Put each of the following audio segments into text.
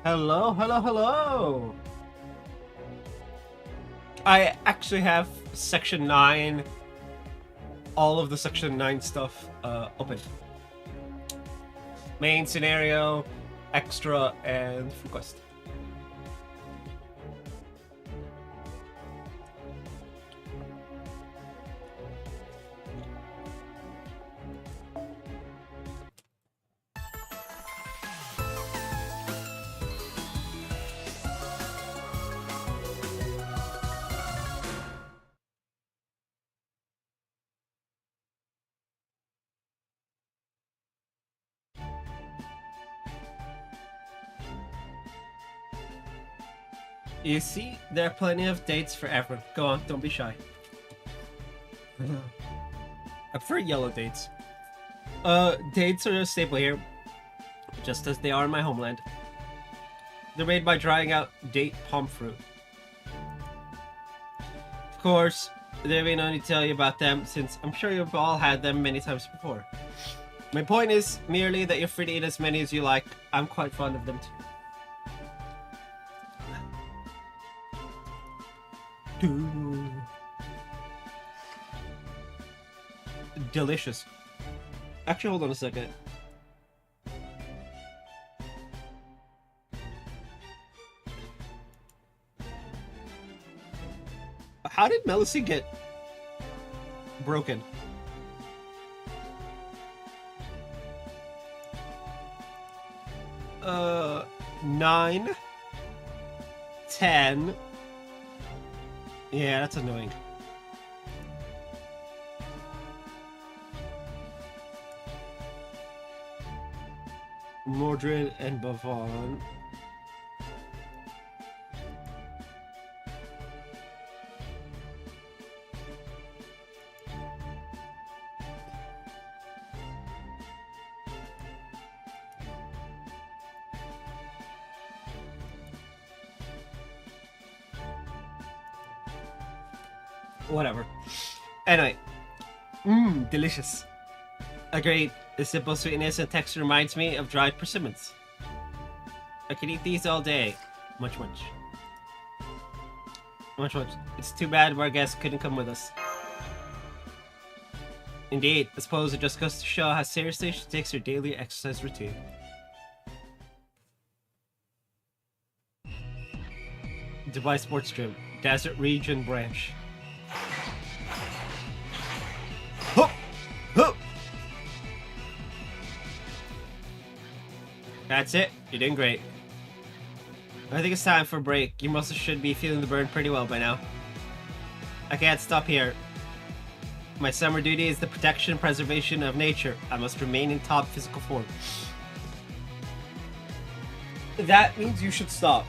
Hello, hello, hello! I actually have Section 9, all of the Section 9 stuff open. Main scenario, extra, and quest. You see, there are plenty of dates for everyone. Go on, don't be shy. I prefer yellow dates. Dates are a staple here, just as they are in my homeland. They're made by drying out date palm fruit. Of course, there may no need to tell you about them, since I'm sure you've all had them many times before. My point is merely that you're free to eat as many as you like. I'm quite fond of them too. Delicious. Actually, hold on a second. How did Melissy get broken? Uh, 9, 10. Yeah, that's annoying. Mordred and Bavon. Whatever. Anyway. Delicious. Agreed. The simple sweetness and texture reminds me of dried persimmons. I could eat these all day. Much, much. Much, much. It's too bad our guests couldn't come with us. Indeed, I suppose it just goes to show how seriously she takes her daily exercise routine. Dubai Sports Gym, Desert Region Branch. Hup! Hup! That's it. You're doing great. I think it's time for a break. You must should be feeling the burn pretty well by now. I can't stop here. My summer duty is the protection and preservation of nature. I must remain in top physical form. That means you should stop.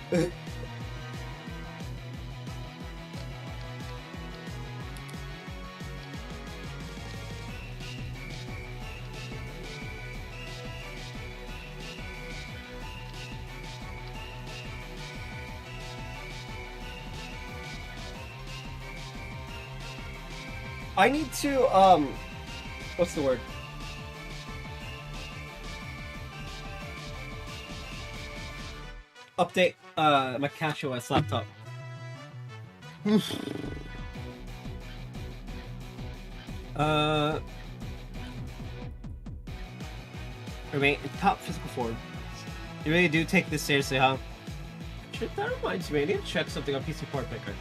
I need to, what's the word? Update, my CashOS laptop. Remain in top physical form. You really do take this seriously, huh? Shit, that reminds me, I need to check something on PC Port Picker.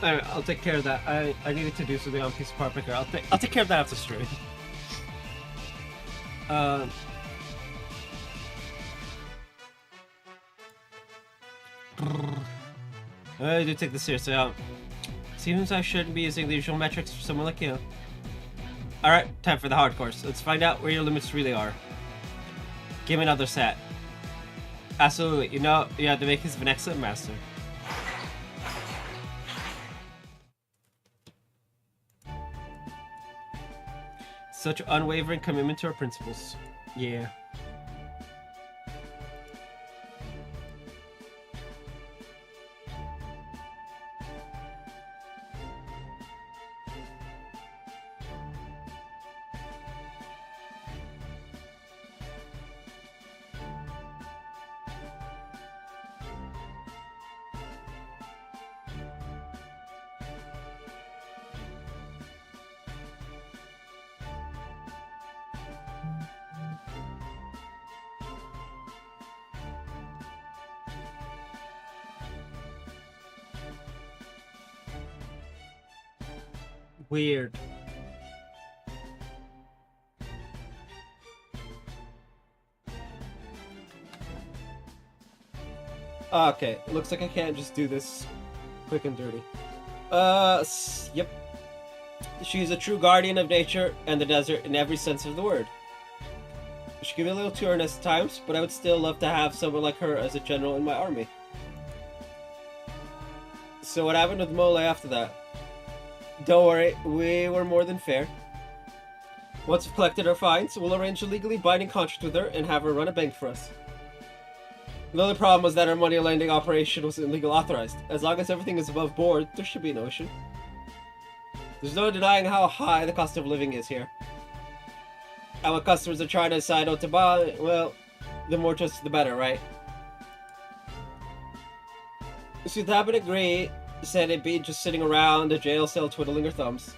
Alright, I'll take care of that. I needed to do something on piece of part picker. I'll take care of that after stream. I do take this seriously. Seems I shouldn't be using the usual metrics for someone like you. Alright, time for the hardcores. Let's find out where your limits really are. Give me another set. Absolutely. You know, you have the makings of an excellent master. Such unwavering commitment to our principles. Yeah. Weird. Okay, looks like I can't just do this quick and dirty. Yep. She's a true guardian of nature and the desert in every sense of the word. She can be a little too earnest at times, but I would still love to have someone like her as a general in my army. So what happened with Mole after that? Don't worry, we were more than fair. Once we've collected our fines, we'll arrange a legally binding contract with her and have her run a bank for us. The only problem was that our money lending operation was illegal authorized. As long as everything is above board, there should be no issue. There's no denying how high the cost of living is here. And when customers are trying to decide what to buy, well, the more choices the better, right? So the habit agree, said it'd be just sitting around a jail cell twiddling her thumbs.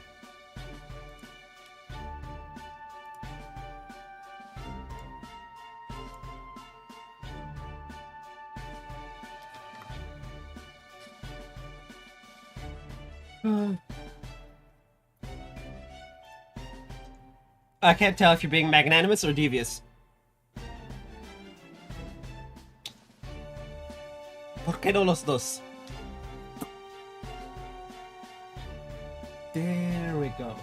I can't tell if you're being magnanimous or devious. ¿Por qué no los dos? There we go.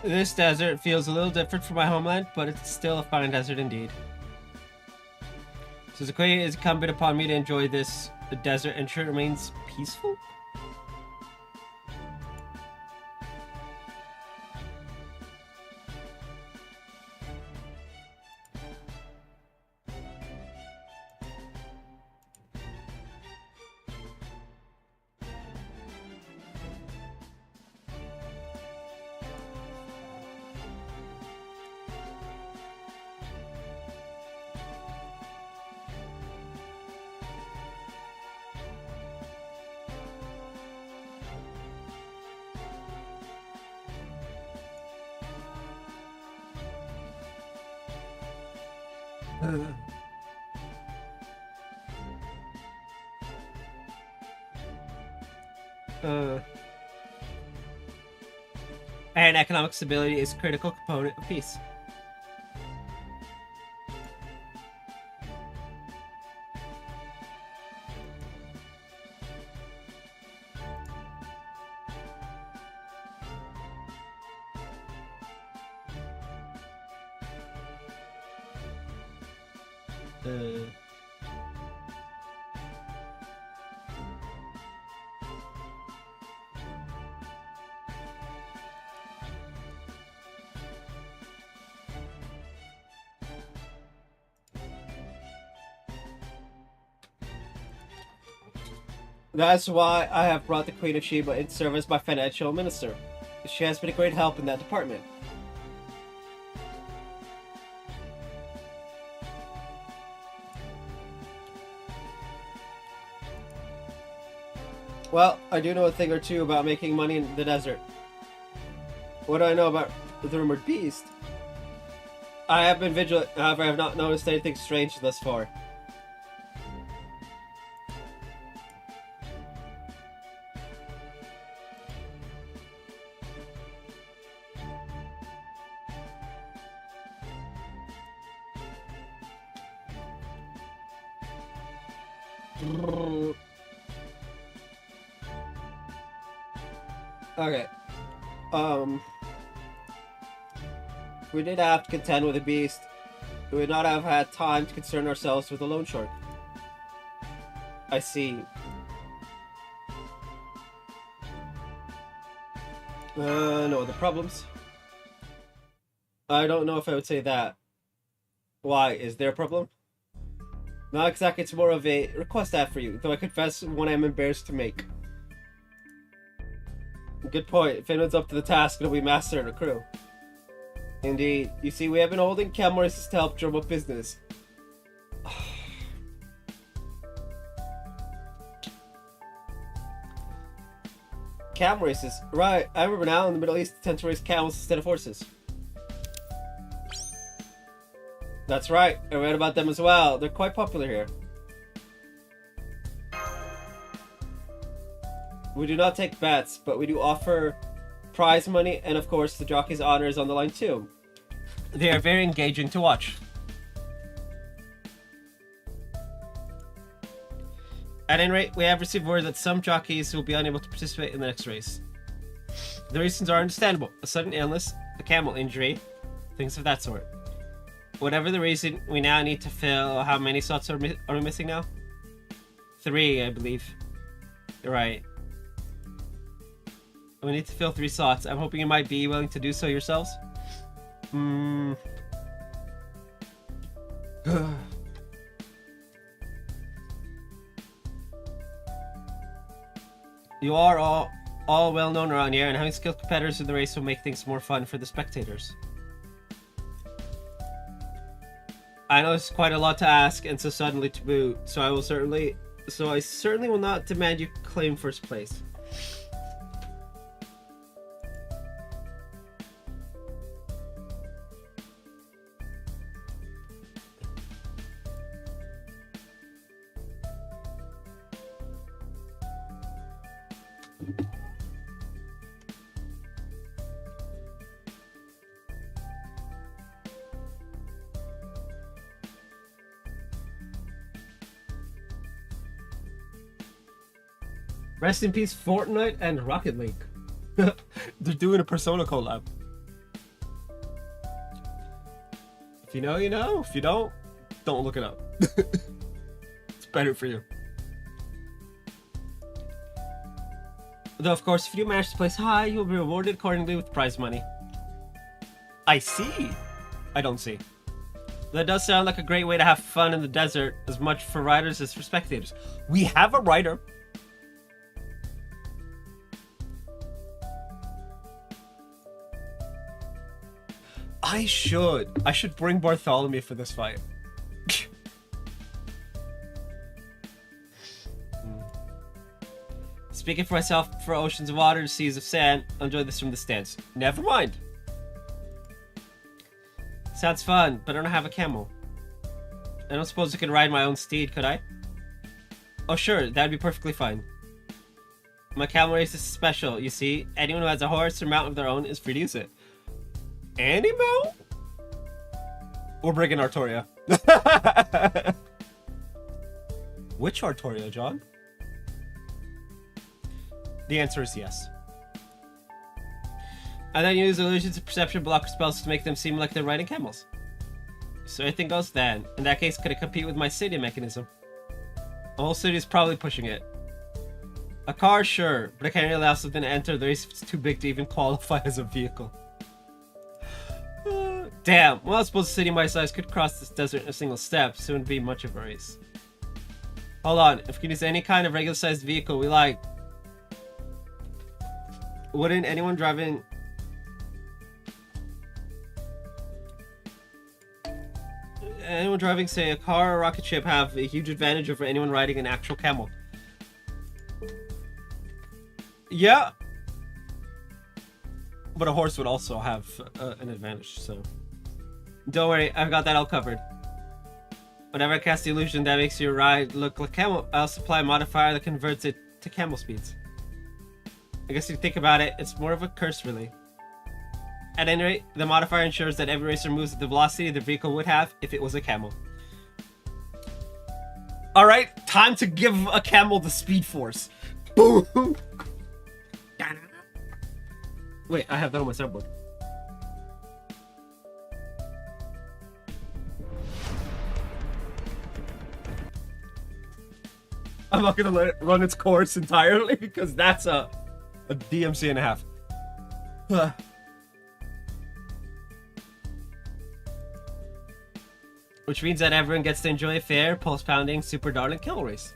This desert feels a little different from my homeland, but it's still a fine desert indeed. So Zakoya is incumbent upon me to enjoy this desert and ensure it remains peaceful? And economic stability is a critical component of peace. That's why I have brought the Queen of Sheba in service as my financial minister. She has been a great help in that department. Well, I do know a thing or two about making money in the desert. What do I know about the rumored beast? I have been vigilant, however I have not noticed anything strange thus far. Okay. We did have to contend with a beast. We would not have had time to concern ourselves with a loan shark. I see. No other problems. I don't know if I would say that. Why? Is there a problem? Not exactly, it's more of a request I have for you, though I confess one I am embarrassed to make. Good point. If anyone's up to the task, it'll be Master and a crew. Indeed. You see, we have been holding camel races to help drum up business. Camel races? Right, I remember now in the Middle East, they tend to race camels instead of horses. That's right, I read about them as well. They're quite popular here. We do not take bets, but we do offer prize money, and of course the jockey's honor is on the line too. They are very engaging to watch. At any rate, we have received word that some jockeys will be unable to participate in the next race. The reasons are understandable. A sudden illness, a camel injury, things of that sort. Whatever the reason, we now need to fill... How many slots are we missing now? 3, I believe. You're right. We need to fill 3 slots. I'm hoping you might be willing to do so yourselves. You are all well known around here, and having skilled competitors in the race will make things more fun for the spectators. I know it's quite a lot to ask, and so suddenly to boot. So I certainly will not demand you claim first place. Rest in peace, Fortnite and Rocket League. They're doing a Persona collab. If you know, you know. If you don't look it up. It's better for you. Though, of course, if you manage to place high, you'll be rewarded accordingly with prize money. I see. I don't see. That does sound like a great way to have fun in the desert, as much for riders as for spectators. We have a rider. I should bring Bartholomew for this fight. Speaking for myself, for oceans of water, seas of sand, I'll enjoy this from the stands. Never mind. Sounds fun, but I don't have a camel. I don't suppose I could ride my own steed, could I? Oh sure, that'd be perfectly fine. My camel race is special, you see. Anyone who has a horse or mount of their own is free to use it. Any mount? We're bringing Artoria. Which Artoria, John? The answer is yes. And then use illusions of perception blocker spells to make them seem like they're riding camels. So anything goes then. In that case, could it compete with my city mechanism? The whole city is probably pushing it. A car, sure, but I can't really allow something to enter the race if it's too big to even qualify as a vehicle. Damn, well I suppose a city my size could cross this desert in a single step, so it wouldn't be much of a race. Hold on, if we can use any kind of regular-sized vehicle we like, wouldn't anyone driving... Anyone driving, say, a car or rocket ship have a huge advantage over anyone riding an actual camel? Yeah. But a horse would also have an advantage, so... Don't worry, I've got that all covered. Whenever I cast the illusion that makes your ride look like camel, I'll supply a modifier that converts it to camel speeds. I guess if you think about it, it's more of a curse, really. At any rate, the modifier ensures that every racer moves at the velocity the vehicle would have if it was a camel. Alright, time to give a camel the speed force. Boom! Wait, I have that on my soundboard. I'm not gonna let it run its course entirely because that's a DMC and a half. Which means that everyone gets to enjoy a fair, pulse-pounding, super darling camel race.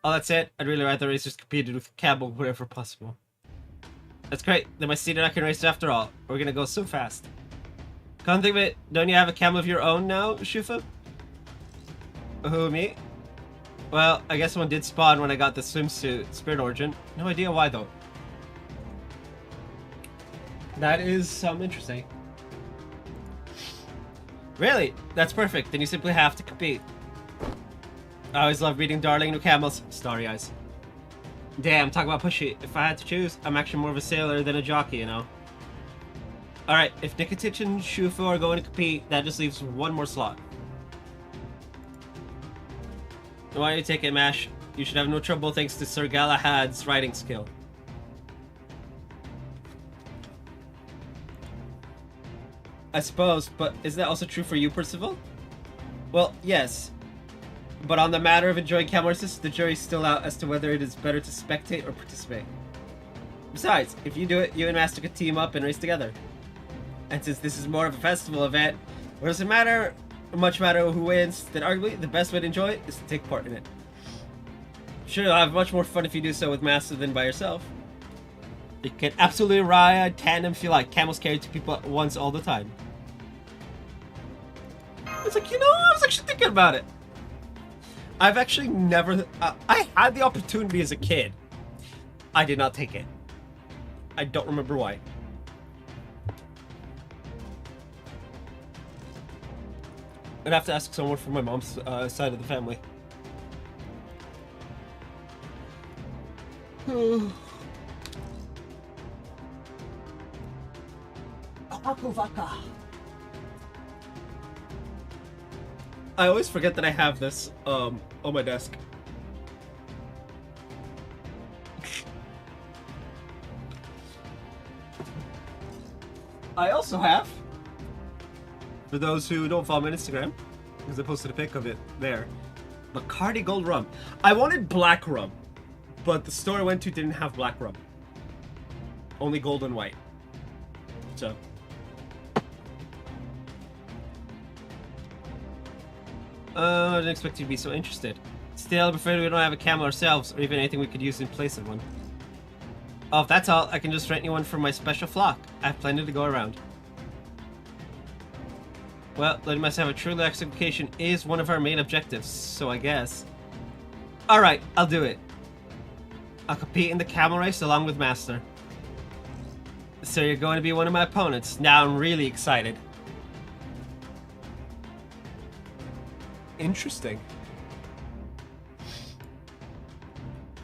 Oh, that's it. I'd really rather racers competed with camel wherever possible. That's great. Then my seat and I can race after all. We're gonna go so fast. Come think of it, don't you have a camel of your own now, Shufa? Who, me? Well, I guess one did spawn when I got the swimsuit, Spirit Origin. No idea why, though. That is interesting. Really? That's perfect. Then you simply have to compete. I always love reading Darling New Camels. Starry eyes. Damn, talk about pushy. If I had to choose, I'm actually more of a sailor than a jockey, you know? Alright, if Nikitich and Shufu are going to compete, that just leaves one more slot. Why don't you take it, Mash? You should have no trouble thanks to Sir Galahad's riding skill. I suppose, but is that also true for you, Percival? Well, yes. But on the matter of enjoying camel races, the jury's still out as to whether it is better to spectate or participate. Besides, if you do it, you and Master could team up and race together. And since this is more of a festival event, where it doesn't much matter who wins, then arguably the best way to enjoy it is to take part in it. Sure, you'll have much more fun if you do so with Master than by yourself. You can absolutely ride tandem if you like. Camels carry two people at once all the time. It's like, you know, I was actually thinking about it. I've actually never... I had the opportunity as a kid. I did not take it. I don't remember why. I'd have to ask someone from my mom's side of the family. I always forget that I have this on my desk. I also have, for those who don't follow me on Instagram, because I posted a pic of it there, Bacardi Gold Rum. I wanted black rum, but the store I went to didn't have black rum. Only gold and white. So. I didn't expect you to be so interested. Still, I'm afraid we don't have a camel ourselves, or even anything we could use in place of one. Oh, if that's all, I can just rent you one from my special flock. I have plenty to go around. Well, letting myself have a true education is one of our main objectives, so I guess. Alright, I'll do it. I'll compete in the camel race along with Master. So you're going to be one of my opponents. Now I'm really excited. Interesting.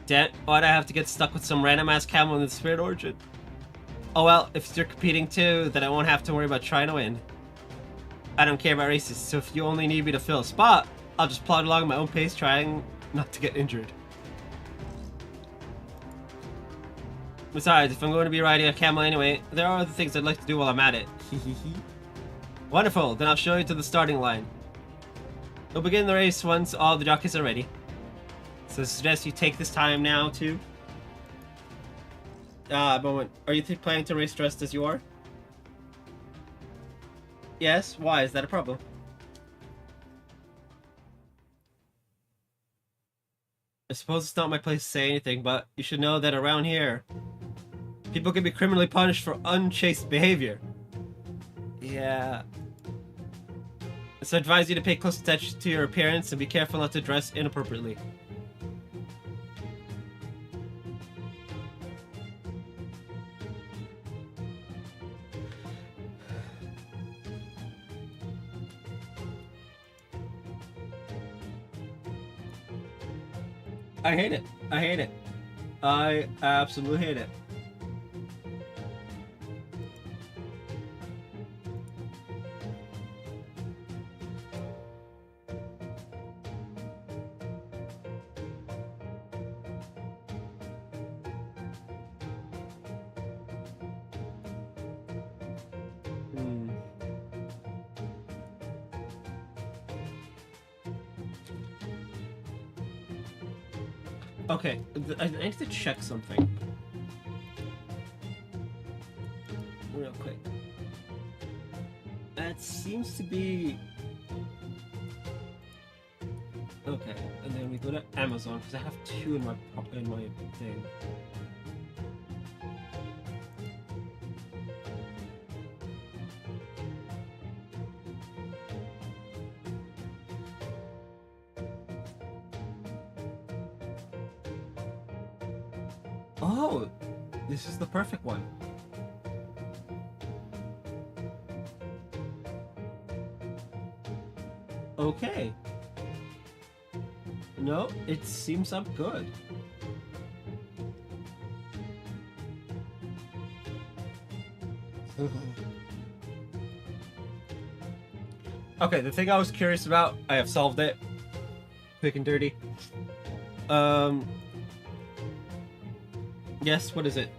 Damn, why'd I have to get stuck with some random ass camel in the Spirit Origin? Oh well, if you're competing too, then I won't have to worry about trying to win. I don't care about races, so if you only need me to fill a spot, I'll just plod along at my own pace trying not to get injured. Besides, if I'm going to be riding a camel anyway, there are other things I'd like to do while I'm at it. Wonderful, then I'll show you to the starting line. We'll begin the race once all the jockeys are ready. So I suggest you take this time now to... moment. Are you planning to race dressed as you are? Yes? Why? Is that a problem? I suppose it's not my place to say anything, but you should know that around here, people can be criminally punished for unchaste behavior. Yeah. So I advise you to pay close attention to your appearance and be careful not to dress inappropriately. I hate it. I hate it. I absolutely hate it. Okay, I need to check something. Real quick. That seems to be... Okay, and then we go to Amazon, because I have 2 in my thing. Oh, this is the perfect one. Okay. No, it seems I'm good. Okay, the thing I was curious about, I have solved it. Quick and dirty. Yes, what is it?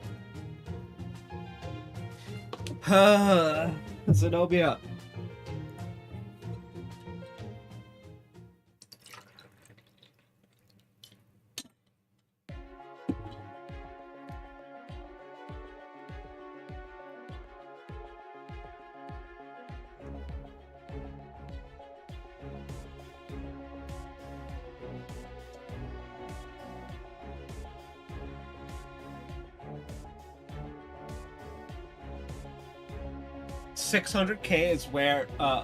Zenobia. $600K is where I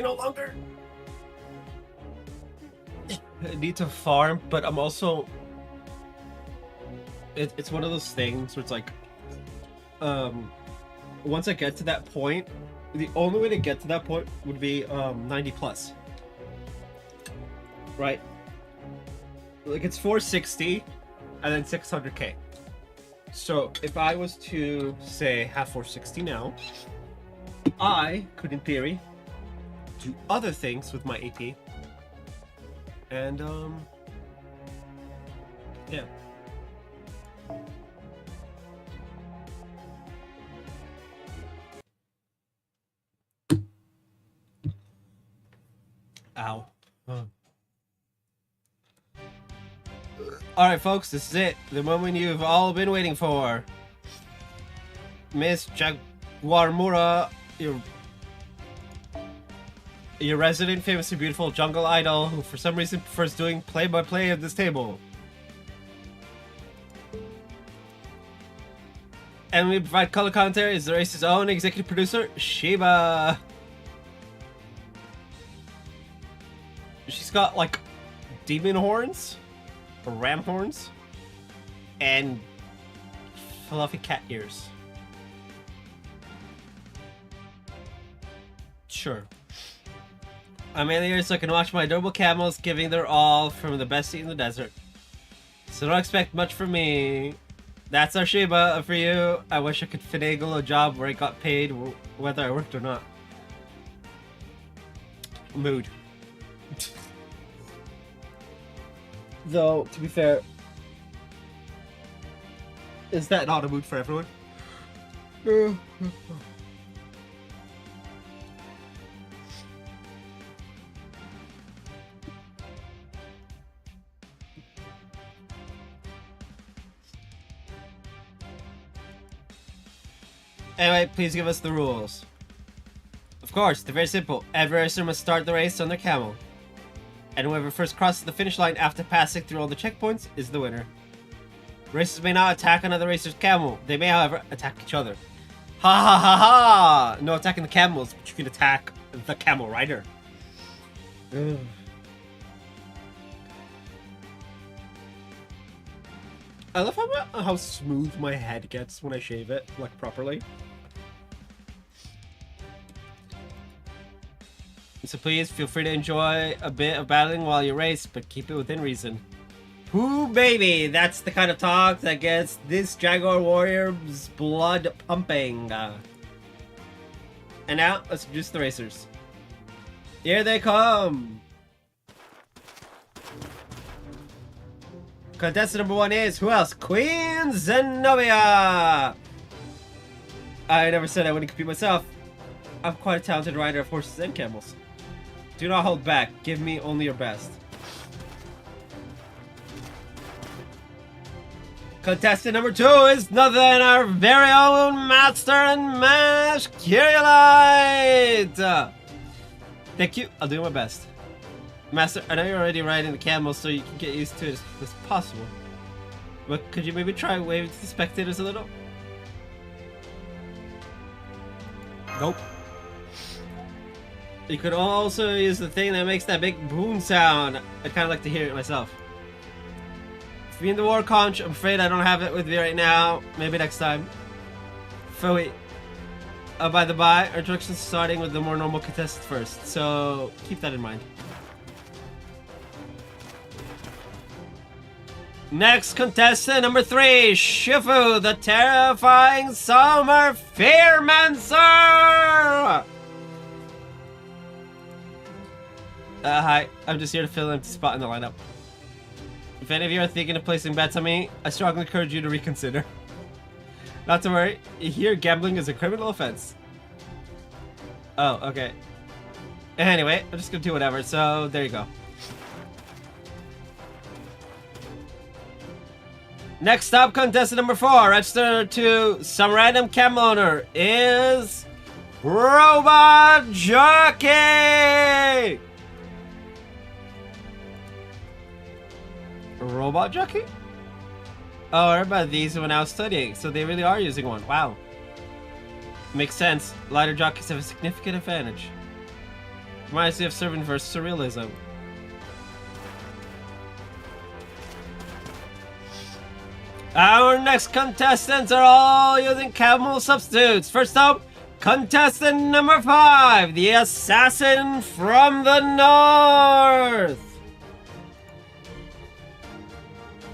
no longer need to farm, but I'm also it's one of those things where it's like once I get to that point, the only way to get to that point would be 90 plus, right? Like it's 460 and then 600K. So if I was to say have 460 now, I could in theory do other things with my AP. And yeah. Ow. Alright folks, this is it. The moment you've all been waiting for. Miss Jaguarmura, your resident, famously beautiful jungle idol, who for some reason prefers doing play-by-play of this table. And we provide color commentary is the race's own executive producer, Sheba. She's got like demon horns, or ram horns, and fluffy cat ears. Sure. I'm mainly here so I can watch my adorable camels giving their all from the best seat in the desert. So don't expect much from me. That's our Sheba for you. I wish I could finagle a job where I got paid whether I worked or not. Mood. Though, to be fair, is that not a mood for everyone? Anyway, please give us the rules. Of course, they're very simple. Every racer must start the race on their camel. And whoever first crosses the finish line after passing through all the checkpoints is the winner. Racers may not attack another racer's camel. They may, however, attack each other. Ha ha ha ha! No attacking the camels, but you can attack the camel rider. Ugh. I love how smooth my head gets when I shave it, like, properly. So please, feel free to enjoy a bit of battling while you race, but keep it within reason. Ooh, baby! That's the kind of talk that gets this Jaguar Warrior's blood pumping. And now, let's introduce the racers. Here they come! Contestant number 1 is, who else? Queen Zenobia! I never said I wouldn't compete myself. I'm quite a talented rider of horses and camels. Do not hold back. Give me only your best. Contestant number 2 is none other than our very own Master and Mash Kyrielite! Thank you. I'll do my best. Master, I know you're already riding the camel, so you can get used to it as possible. But could you maybe try waving to the spectators a little? Nope. You could also use the thing that makes that big boom sound. I'd kind of like to hear it myself. For being the war conch, I'm afraid I don't have it with me right now. Maybe next time. Phooey. By the by, our introduction's starting with the more normal contestants first, so keep that in mind. Next contestant number 3, Shifu, the terrifying summer fearmancer! Hi, I'm just here to fill an empty spot in the lineup. If any of you are thinking of placing bets on me, I strongly encourage you to reconsider. Not to worry, here gambling is a criminal offense. Oh, okay. Anyway, I'm just gonna do whatever, so there you go. Next up, contestant number 4, registered to some random camel owner, is Robot Jockey! Robot Jockey? Oh, I heard about these when I was studying, so they really are using one. Wow. Makes sense. Lighter jockeys have a significant advantage. Reminds me of Servant vs. Surrealism. Our next contestants are all using camel substitutes. First up, contestant number 5, the assassin from the north.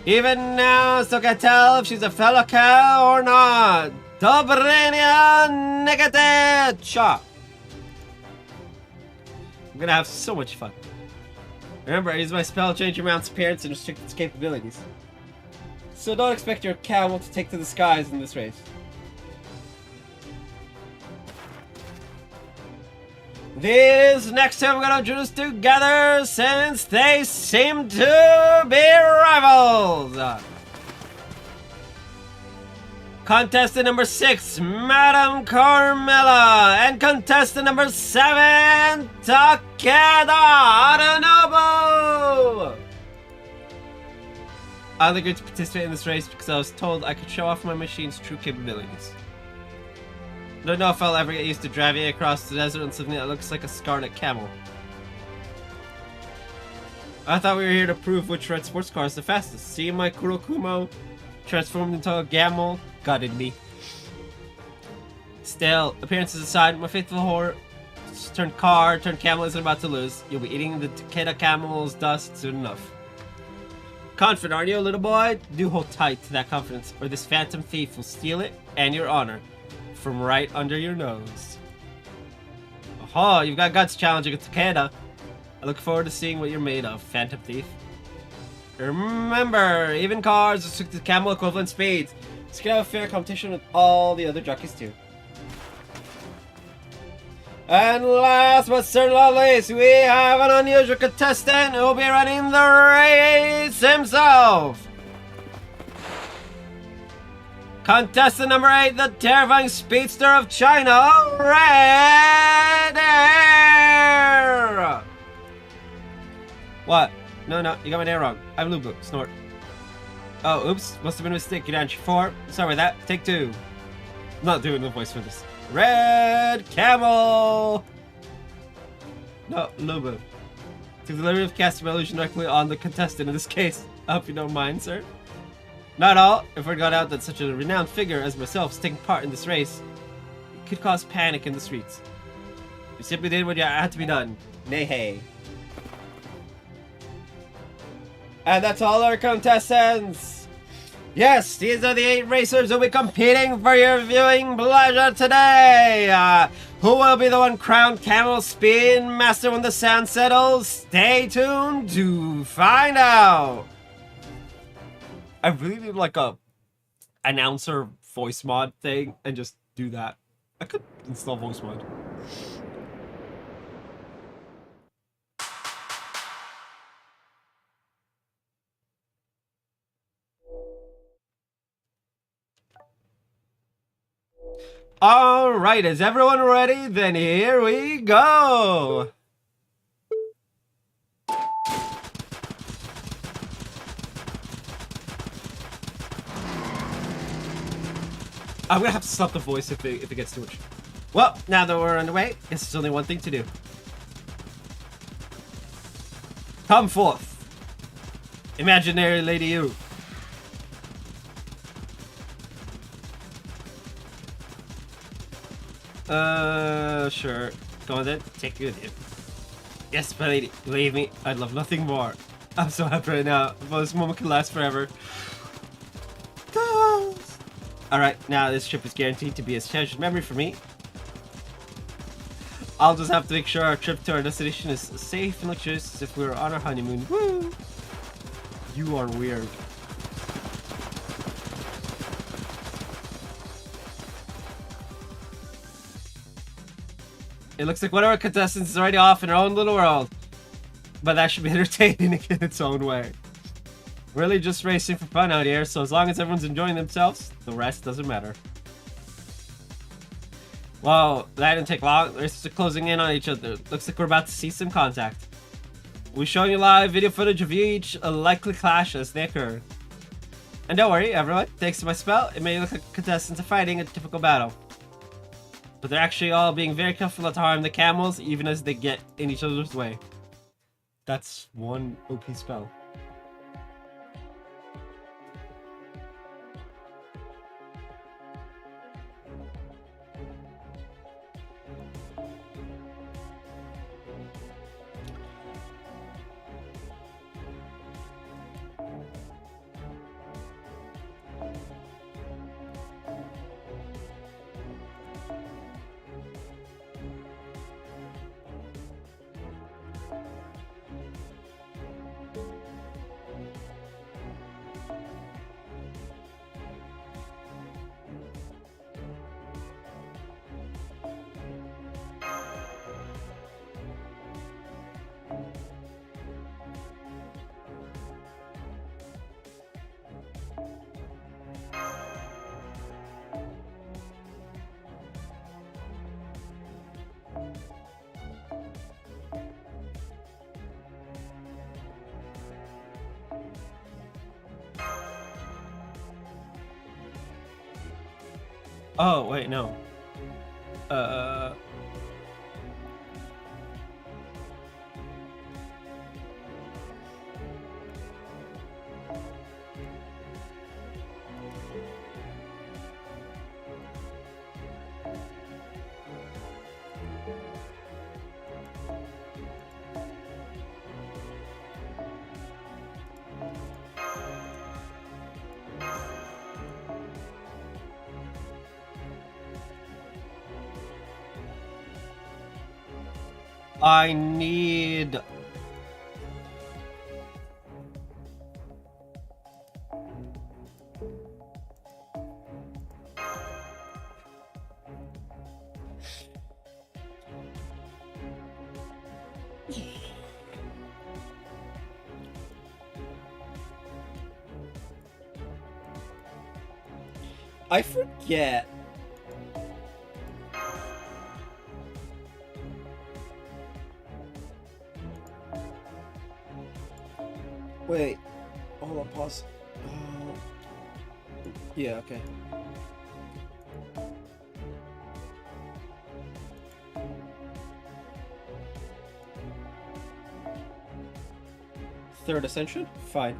Even now, still can't tell if she's a fellow cow or not. Dobrenia Negatecha. I'm gonna have so much fun. Remember, I use my spell to change your mount's appearance and restrict its capabilities. So don't expect your camel to take to the skies in this race. These next two I'm gonna introduce together since they seem to be rivals. Contestant number 6, Madame Carmela, and contestant number 7, Takeda Adenobu. I only agreed to participate in this race because I was told I could show off my machine's true capabilities. I don't know if I'll ever get used to driving across the desert on something that looks like a scarlet camel. I thought we were here to prove which red sports car is the fastest. See my Kurokumo transformed into a camel gutted me. Still, appearances aside, my faithful horse turned camel isn't about to lose. You'll be eating the Takeda camel's dust soon enough. Confident, aren't you, little boy? Do hold tight to that confidence, or this phantom thief will steal it and your honor from right under your nose. Oh, you've got guts challenging Takeda. I look forward to seeing what you're made of, phantom thief. Remember, even cars restrict to camel equivalent speeds, so you can have a fair competition with all the other jockeys too. And last but certainly not least, we have an unusual contestant who will be running the race himself. Contestant number 8, the terrifying speedster of China, Red Air. What? No, you got my name wrong. I'm Lubu. Snort. Oh, oops. Must have been a mistake. You're down to 4. Sorry about that. Take 2. I'm not doing the voice for this. Red Camel! No, Lubu. To the liberty of casting my illusion directly on the contestant in this case. I hope you don't mind, sir. Not at all. If word got out that such a renowned figure as myself is taking part in this race, it could cause panic in the streets. You simply did what had to be done. Nay hey. And that's all our contestants! Yes, these are the 8 racers who will be competing for your viewing pleasure today! Who will be the one crowned Camel Speed Master when the sun settles? Stay tuned to find out! I really need like a announcer voice mod thing and just do that. I could install voice mod. Alright, is everyone ready? Then here we go! I'm gonna have to stop the voice if it gets too much. Well, now that we're underway, guess there's only one thing to do. Come forth, imaginary lady you. Sure. Go on then, take you with you. Yes, my lady, believe me, I'd love nothing more. I'm so happy right now, but this moment can last forever. Alright, now this trip is guaranteed to be a treasured memory for me. I'll just have to make sure our trip to our destination is safe and luxurious as if we were on our honeymoon. Woo! You are weird. It looks like one of our contestants is already off in her own little world. But that should be entertaining in its own way. Really just racing for fun out here, so as long as everyone's enjoying themselves, the rest doesn't matter. Whoa, that didn't take long. The racers are closing in on each other. Looks like we're about to see some contact. We're showing you live video footage of each likely clash as they occur. And don't worry, everyone, thanks to my spell, it may look like contestants are fighting a typical battle. But they're actually all being very careful not to harm the camels, even as they get in each other's way. That's one OP spell. Oh, wait, no. I need... I forget. Wait. Hold on, pause. Yeah, okay. Third ascension? Fine.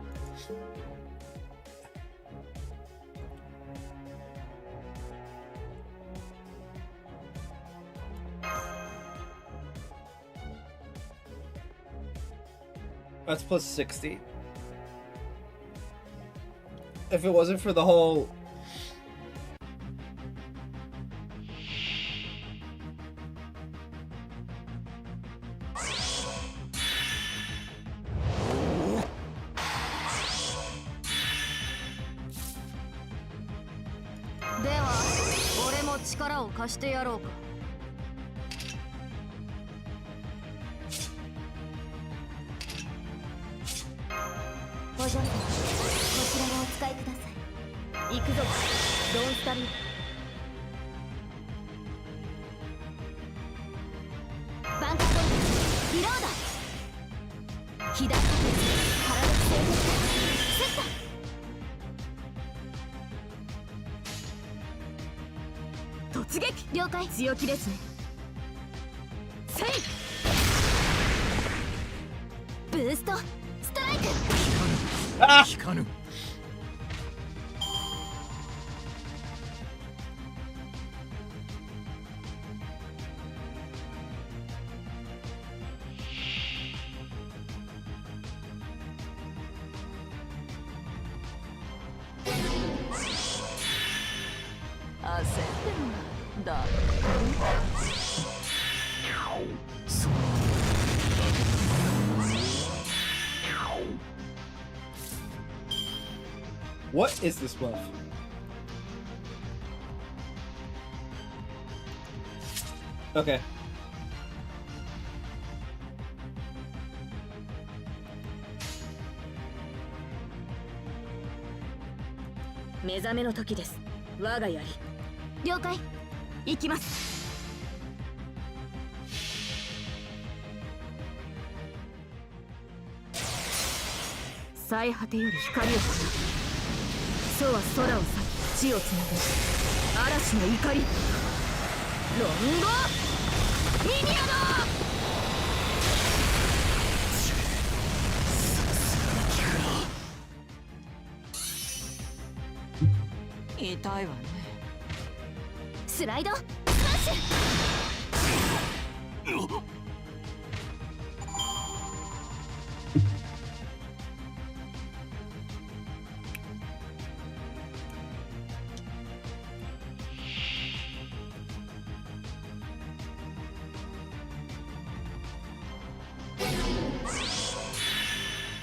That's plus 60. If it wasn't for the whole...強気ですね。せい。ブーストストライク。効かぬ。焦ってもだ。What is this buff? Okay. Mezame 目覚めの時です。我が槍。了解。行きます。最果てより光を放つ。そうは空を裂き地をつなぐ嵐の怒り。ロンゴミニアド。痛いわね。スライドスマッシュ。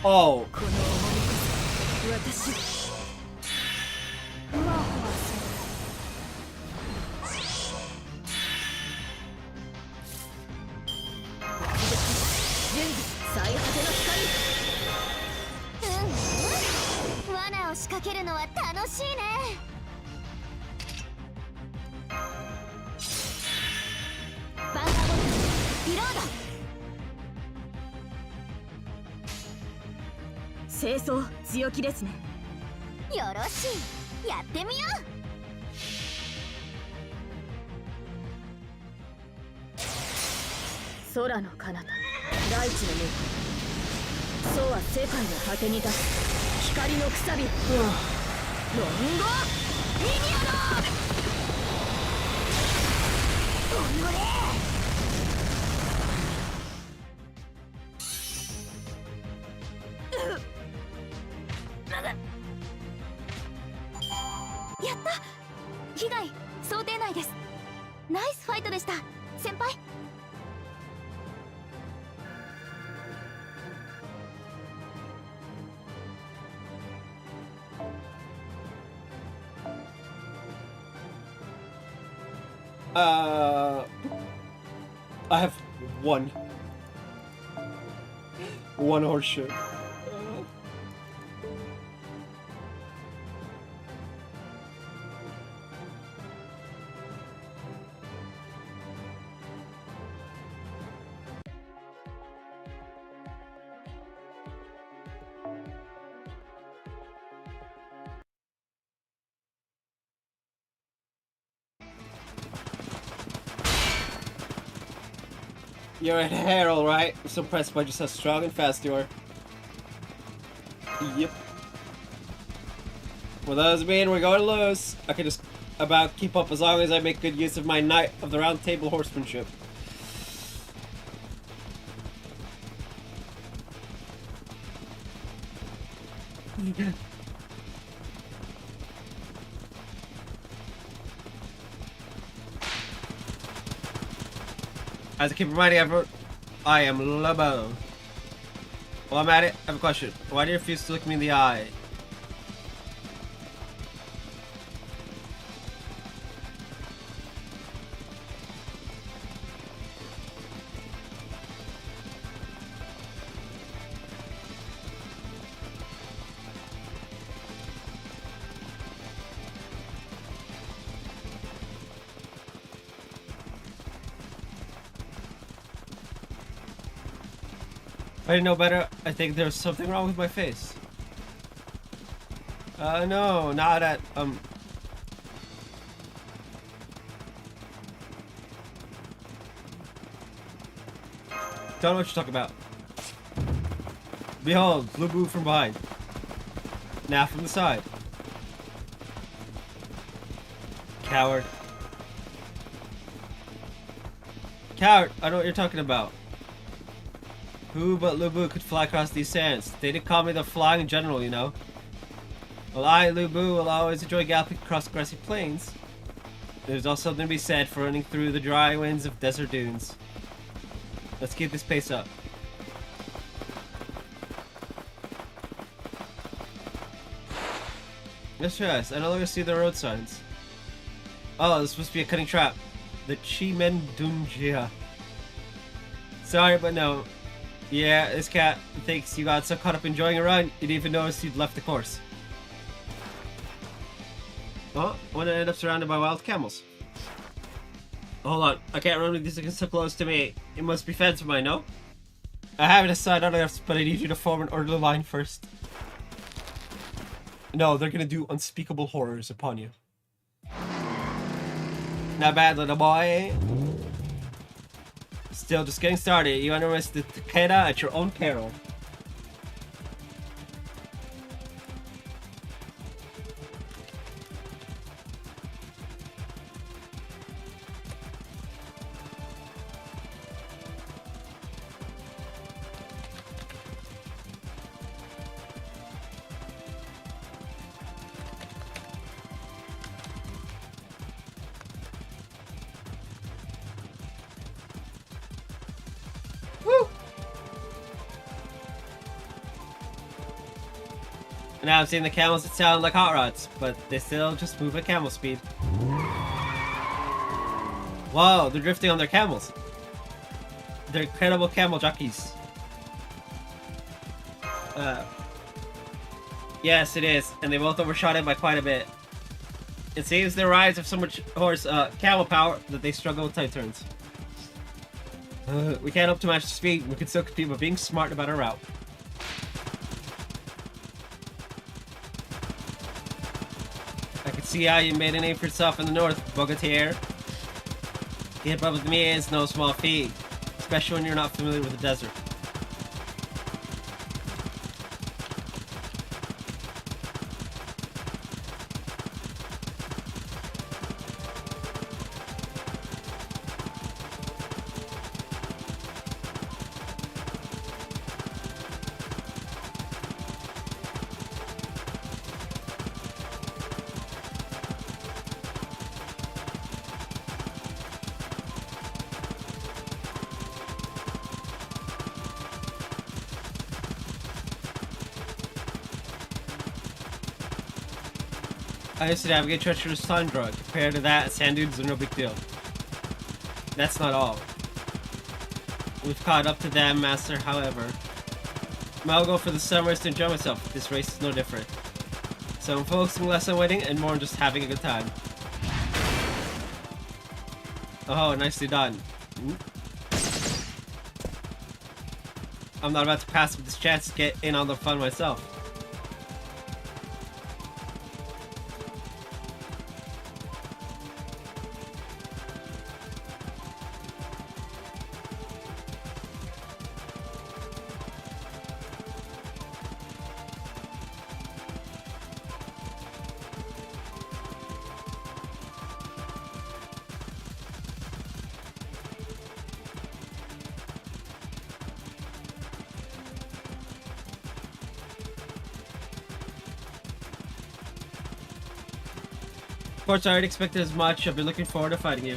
Oh. この重みこそ私。最果ての光。罠を仕掛けるのは楽しいね。バンカーボルトリロード。清掃強気ですね。よろしい、やってみよう。空の彼方、大地の向こう。そうは世界の果てに立つ光のくさび。ロンゴミニアド。おのれ。やった。被害想定内です。ナイスファイトでした先輩。I have one horseshoe. You're a herald, right? I'm so impressed by just how strong and fast you are. Yep. Well, that doesn't mean we're going to lose. I can just about keep up as long as I make good use of my Knight of the Round Table horsemanship. As I keep reminding everyone, I am Lobo. While I'm at it, I have a question. Why do you refuse to look me in the eye? I didn't know better. I think there's something wrong with my face. No, not at, Don't know what you're talking about. Behold, blue boo from behind. Now from the side. Coward. Coward, I know what you're talking about. Who but Lubu could fly across these sands? They did call me the flying general, you know. Well, I, Lubu, will always enjoy galloping across grassy plains. There's also something to be said for running through the dry winds of desert dunes. Let's keep this pace up. Yes, I no longer see the road signs. Oh, this must be a cunning trap. The Chimen Dunjia. Sorry, but no. Yeah, this cat thinks you got so caught up enjoying a run, you didn't even notice you'd left the course. Oh, I want to end up surrounded by wild camels. Hold on, I can't remember these are so close to me. It must be fence of mine, no? I haven't decided on this, but I need you to form an orderly line first. No, they're gonna do unspeakable horrors upon you. Not bad, little boy. Still just getting started. You underestimate the Takeda at your own peril. Now I'm seeing the camels that sound like hot rods, but they still just move at camel speed. Whoa, they're drifting on their camels. They're incredible camel jockeys. Yes, it is, and they both overshot it by quite a bit. It seems their rides have so much camel power that they struggle with tight turns. We can't hope to match the speed. We can still compete by being smart about our route. I can see how you made a name for yourself in the north, Bogatir. Keep up with me is no small feat, especially when you're not familiar with the desert. I used to navigate treacherous tundra. Compared to that, sand dunes are no big deal. That's not all. We've caught up to them, Master, however. My goal for the summer is to enjoy myself. This race is no different. So I'm focusing less on winning and more on just having a good time. Oh, nicely done. I'm not about to pass up this chance to get in on the fun myself. course, I already expected as much. I've been looking forward to fighting you.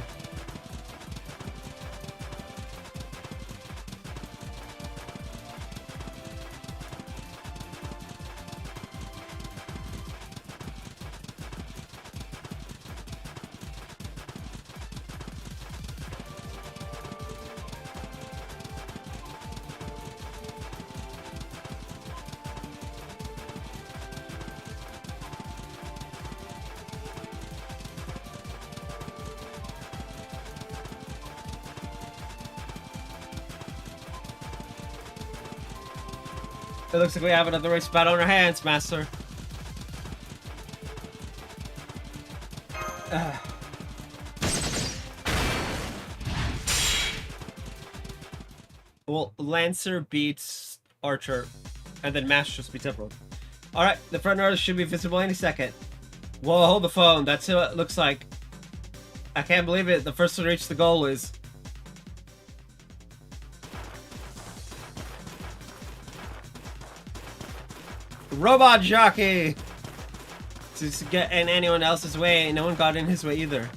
It looks like we have another race battle on our hands, Master. Well, Lancer beats Archer, and then Master just beats everyone. Alright, the front runners should be visible any second. Whoa, hold the phone. That's what it looks like. I can't believe it. The first to reach the goal is... Robot Jockey! To get in anyone else's way, no one got in his way either.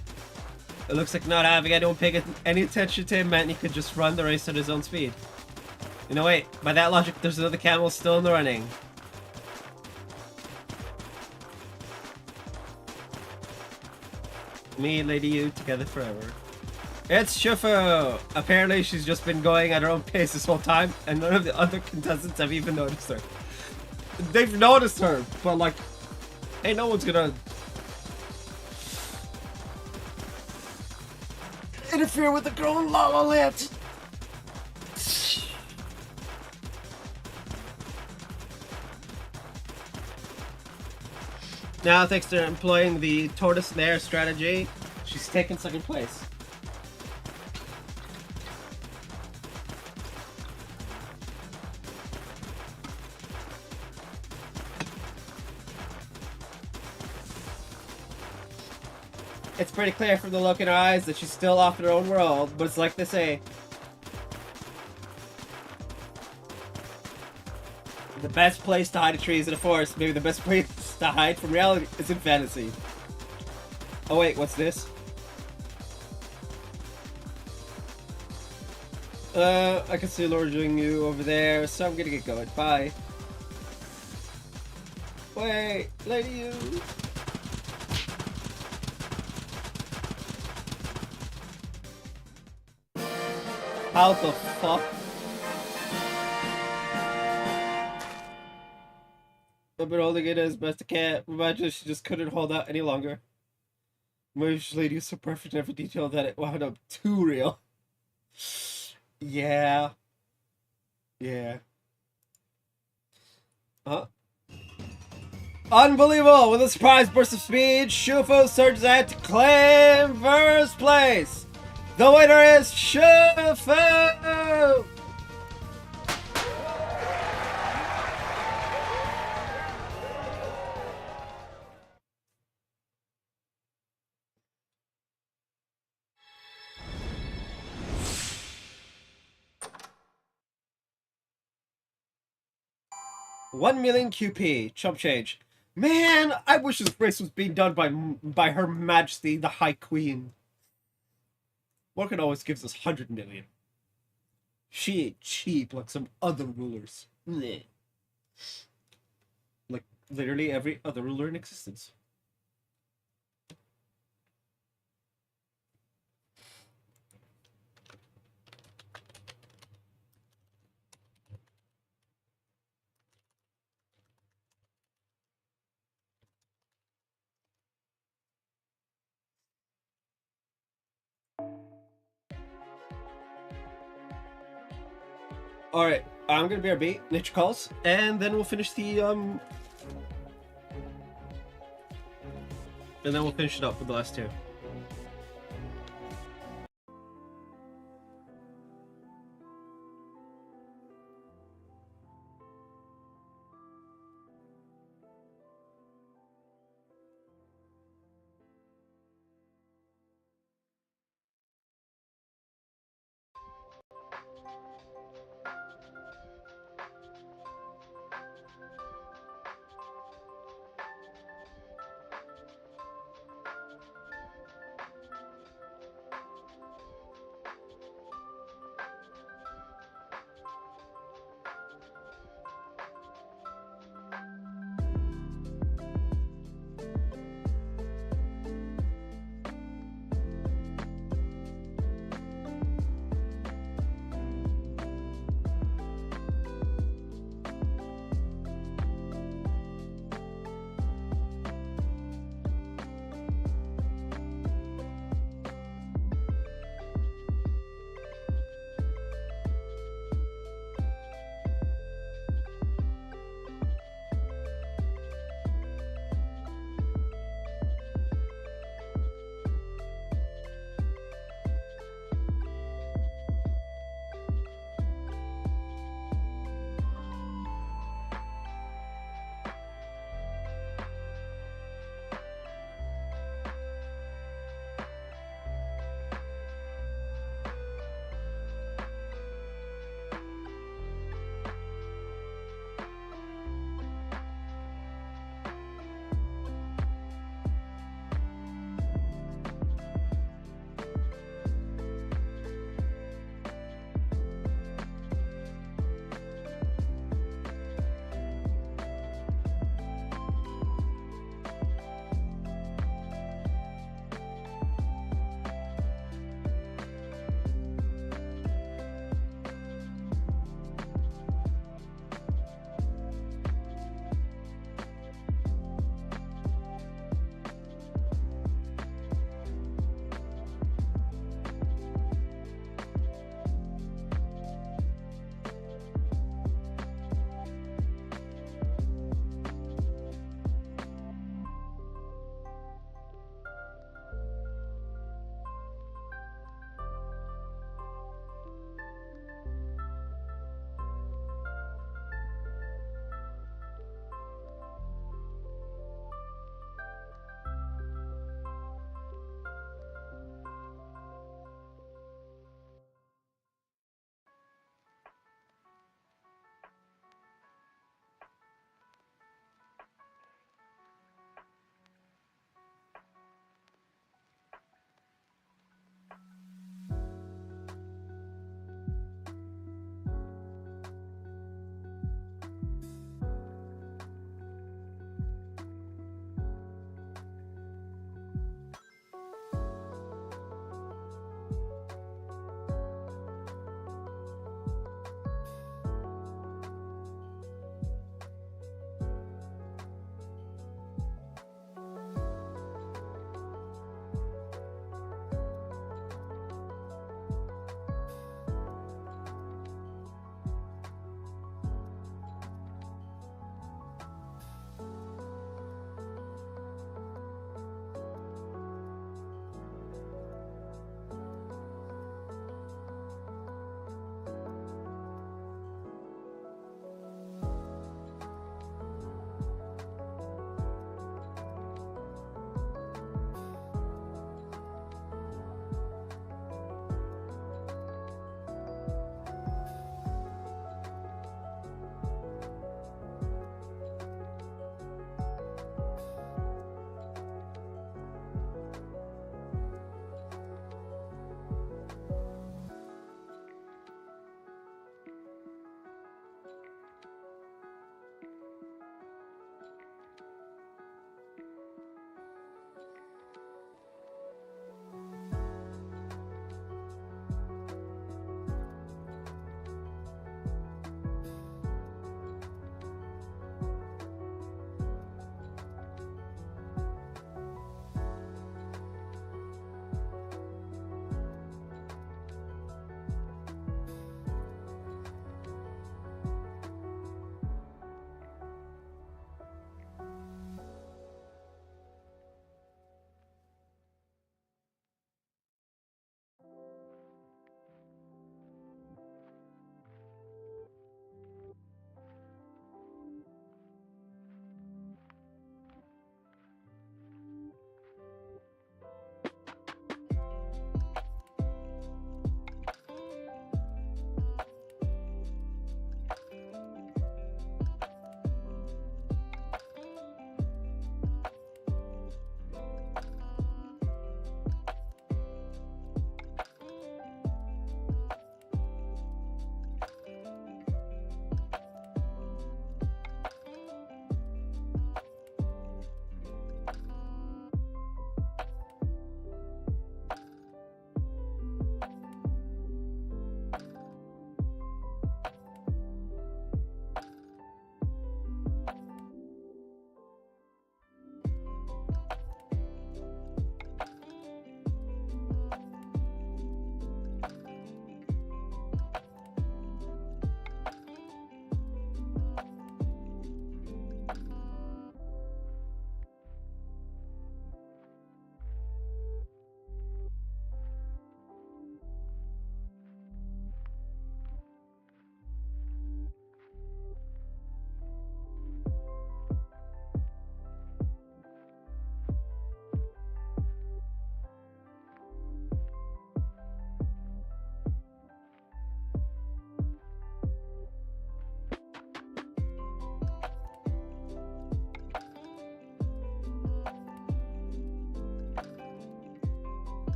It looks like not having anyone pay any attention to him meant he could just run the race at his own speed. You know, wait, by that logic, there's another camel still in the running. Me and Lady U together forever. It's Shufu! Apparently she's just been going at her own pace this whole time, and none of the other contestants have even noticed her. They've noticed her, but like, hey, no one's gonna interfere with the girl in La La Land. Now, thanks to employing the tortoise snare strategy, she's taken second place. It's pretty clear from the look in her eyes that she's still off in her own world, but it's like they say. The best place to hide a tree is in a forest. Maybe the best place to hide from reality is in fantasy. Oh wait, what's this? I can see Lord doing you over there, so I'm gonna get going. Bye. Wait, Lady U. How the fuck? I've been holding it as best I can. Imagine she just couldn't hold out any longer. Maybe this lady is so perfect in every detail that it wound up too real. Yeah. Yeah. Huh? Unbelievable! With a surprise burst of speed, Shufu surges ahead to claim first place! The winner is Shufu! $1 million QP, chump change. Man, I wish this race was being done by Her Majesty, the High Queen. Morgan always gives us 100 million. She ain't cheap like some other rulers. Bleh. Like literally every other ruler in existence. Alright, I'm gonna BRB, nature calls, and then we'll finish the and then we'll finish it up with the last two.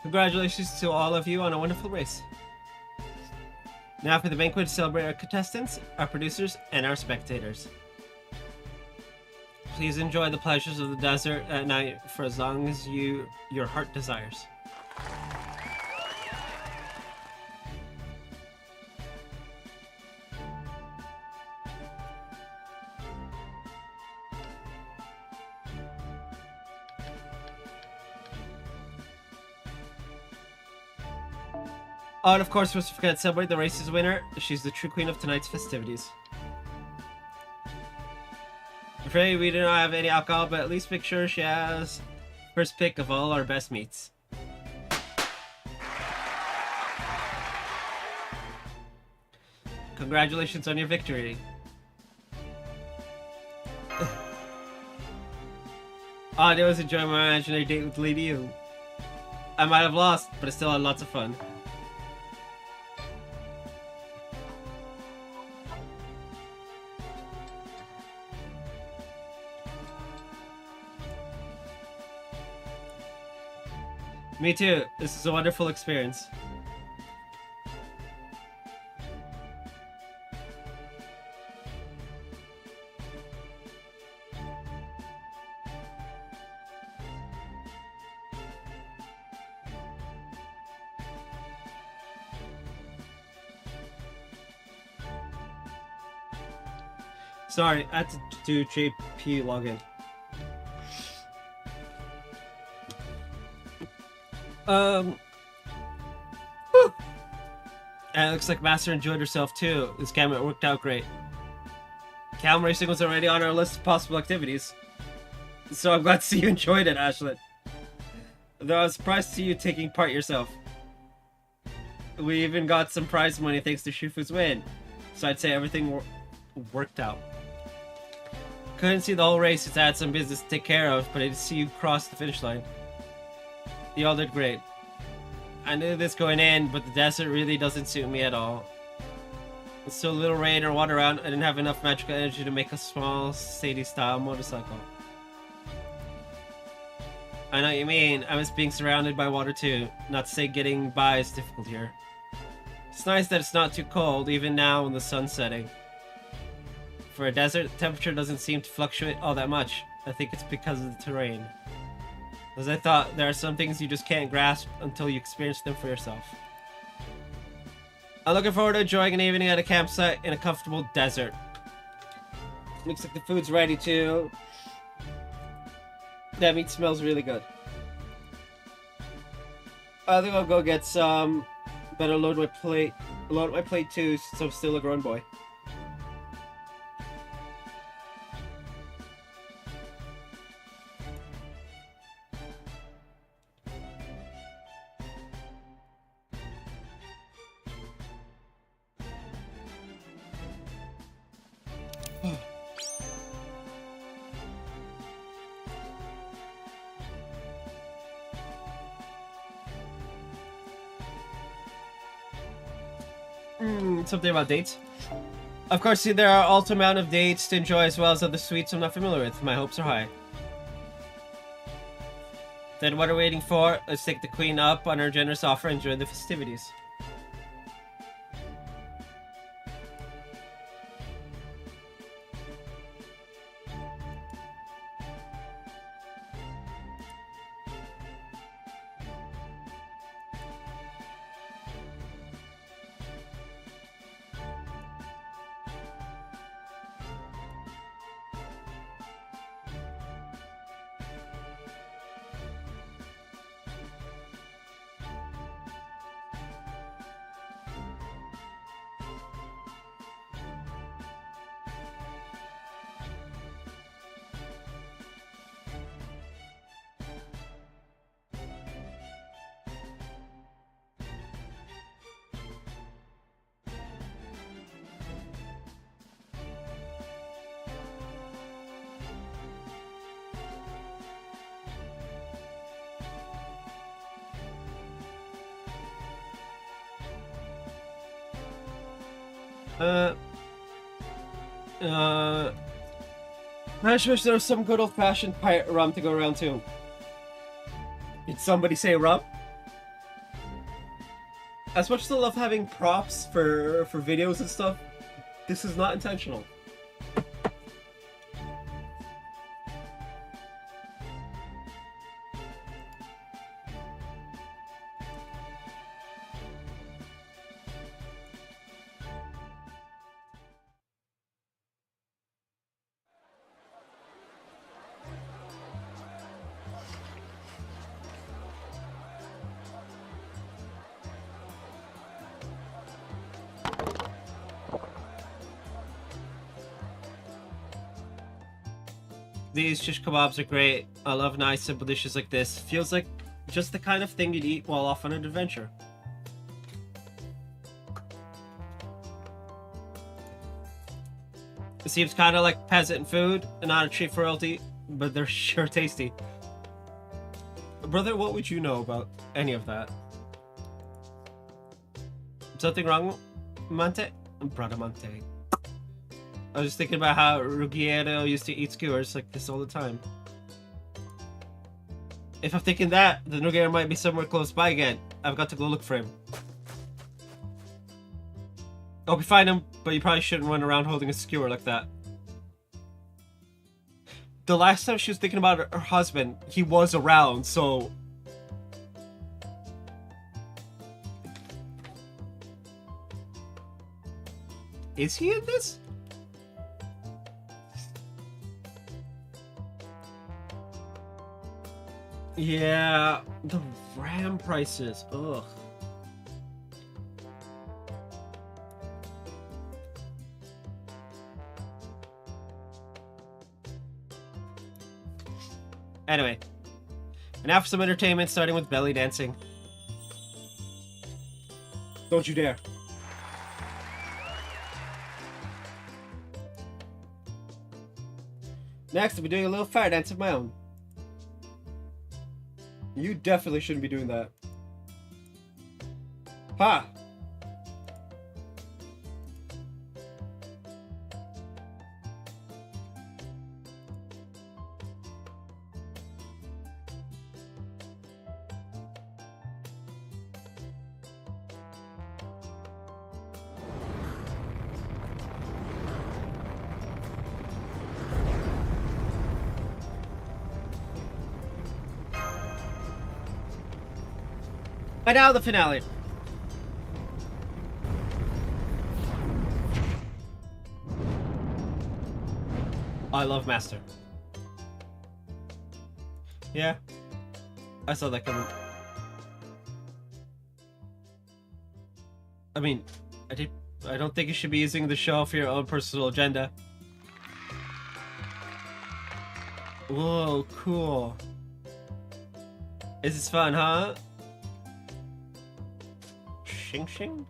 Congratulations to all of you on a wonderful race. Now for the banquet to celebrate our contestants, our producers, and our spectators. Please enjoy the pleasures of the desert at night for as long as your heart desires. Oh, and of course, let's forget to celebrate the race's winner. She's the true queen of tonight's festivities. I'm afraid we do not have any alcohol, but at least make sure she has first pick of all our best meats. Congratulations on your victory. I was enjoying my imaginary date with Lady Yu. I might have lost, but I still had lots of fun. Me too. This is a wonderful experience. Sorry, I had to do JP login. And it looks like Master enjoyed herself too. This game worked out great. Calm racing was already on our list of possible activities. So I'm glad to see you enjoyed it, Ashlyn. Though I was surprised to see you taking part yourself. We even got some prize money thanks to Shifu's win. So I'd say everything worked out. Couldn't see the whole race since I had some business to take care of, but I did see you cross the finish line. You all did great. I knew this going in, but the desert really doesn't suit me at all. With so little rain or water around, I didn't have enough magical energy to make a small, Sadie-style motorcycle. I know what you mean. I miss being surrounded by water too. Not to say getting by is difficult here. It's nice that it's not too cold, even now when the sun's setting. For a desert, the temperature doesn't seem to fluctuate all that much. I think it's because of the terrain. As I thought, there are some things you just can't grasp until you experience them for yourself. I'm looking forward to enjoying an evening at a campsite in a comfortable desert. Looks like the food's ready too. That meat smells really good. I think I'll go get some. Better load my plate too, since I'm still a grown boy. Something about dates. Of course, see, there are also amount of dates to enjoy as well as other sweets I'm not familiar with. My hopes are high. Then what are we waiting for? Let's take the queen up on her generous offer and enjoy the festivities. I just wish there was some good old-fashioned pirate rum to go around too. Did somebody say rum? As much as I love having props for videos and stuff, this is not intentional. These shish kebabs are great. I love nice simple dishes like this. Feels like just the kind of thing you'd eat while off on an adventure. It seems kind of like peasant food and not a treat for royalty, but they're sure tasty. Brother, what would you know about any of that? Something wrong, Monte? Brother Monte. I was just thinking about how Ruggiero used to eat skewers like this all the time. If I'm thinking that, then Ruggiero might be somewhere close by again. I've got to go look for him. I hope you find him, but you probably shouldn't run around holding a skewer like that. The last time she was thinking about her husband, he was around, so... Is he in this? Yeah, the RAM prices. Ugh. Anyway, and now for some entertainment, starting with belly dancing. Don't you dare. Next, I'll be doing a little fire dance of my own. You definitely shouldn't be doing that. Ha! And now the finale. I love Master. Yeah, I saw that coming. I mean, I don't think you should be using the show for your own personal agenda. Whoa, cool. Is this fun, huh? Shing shing?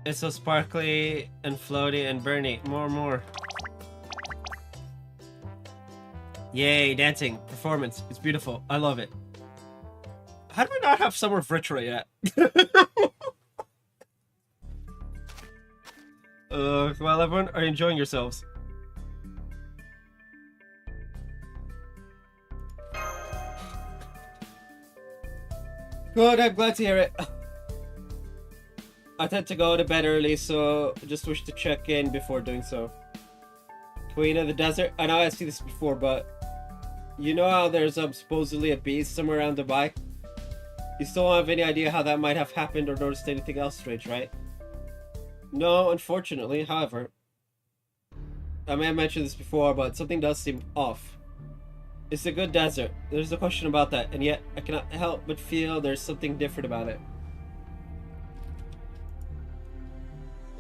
It's so sparkly and floaty and burny. More. Yay, dancing, performance. It's beautiful. I love it. How do we not have Summer of Retro yet? Well, everyone, are you enjoying yourselves? Good, I'm glad to hear it. I tend to go to bed early, so just wish to check in before doing so. Queen of the Desert? I know I asked you this before, but you know how there's supposedly a beast somewhere around Dubai? You still don't have any idea how that might have happened or noticed anything else strange, right? No, unfortunately, however. I may have mentioned this before, but something does seem off. It's a good desert, there's no question about that, and yet I cannot help but feel there's something different about it.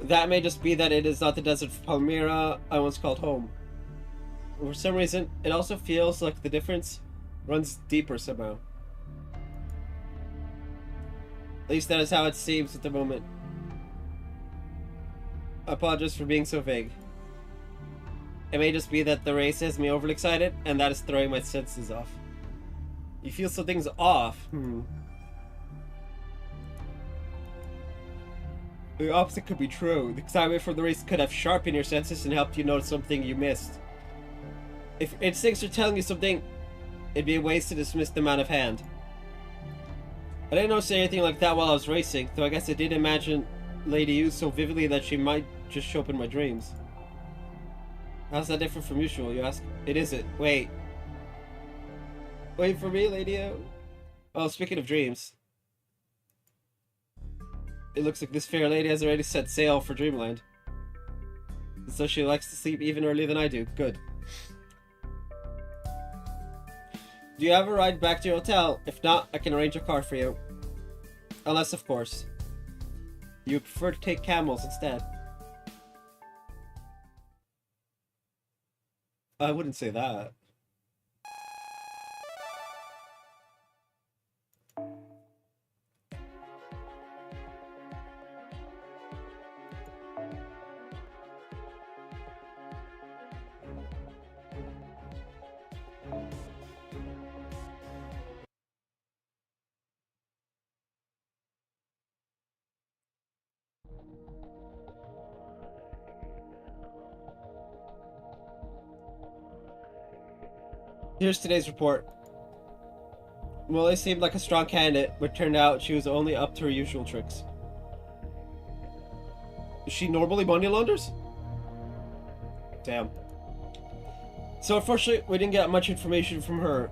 That may just be that it is not the desert of Palmyra I once called home. For some reason, it also feels like the difference runs deeper somehow. At least that is how it seems at the moment. I apologize for being so vague. It may just be that the race has me overly excited, and that is throwing my senses off. You feel something's off? The opposite could be true. The excitement for the race could have sharpened your senses and helped you notice something you missed. If instincts are telling you something, it'd be a waste to dismiss them out of hand. I didn't notice anything like that while I was racing, though I guess I did imagine Lady Yu so vividly that she might just show up in my dreams. How's that different from usual, you ask? It isn't. Wait. Wait for me, Lady Yu. Oh, speaking of dreams. It looks like this fair lady has already set sail for Dreamland. So she likes to sleep even earlier than I do. Good. Do you have a ride back to your hotel? If not, I can arrange a car for you. Unless, of course, you prefer to take camels instead. I wouldn't say that. Here's today's report. Molly seemed like a strong candidate, but turned out she was only up to her usual tricks. Is she normally money launders? Damn. So unfortunately, we didn't get much information from her.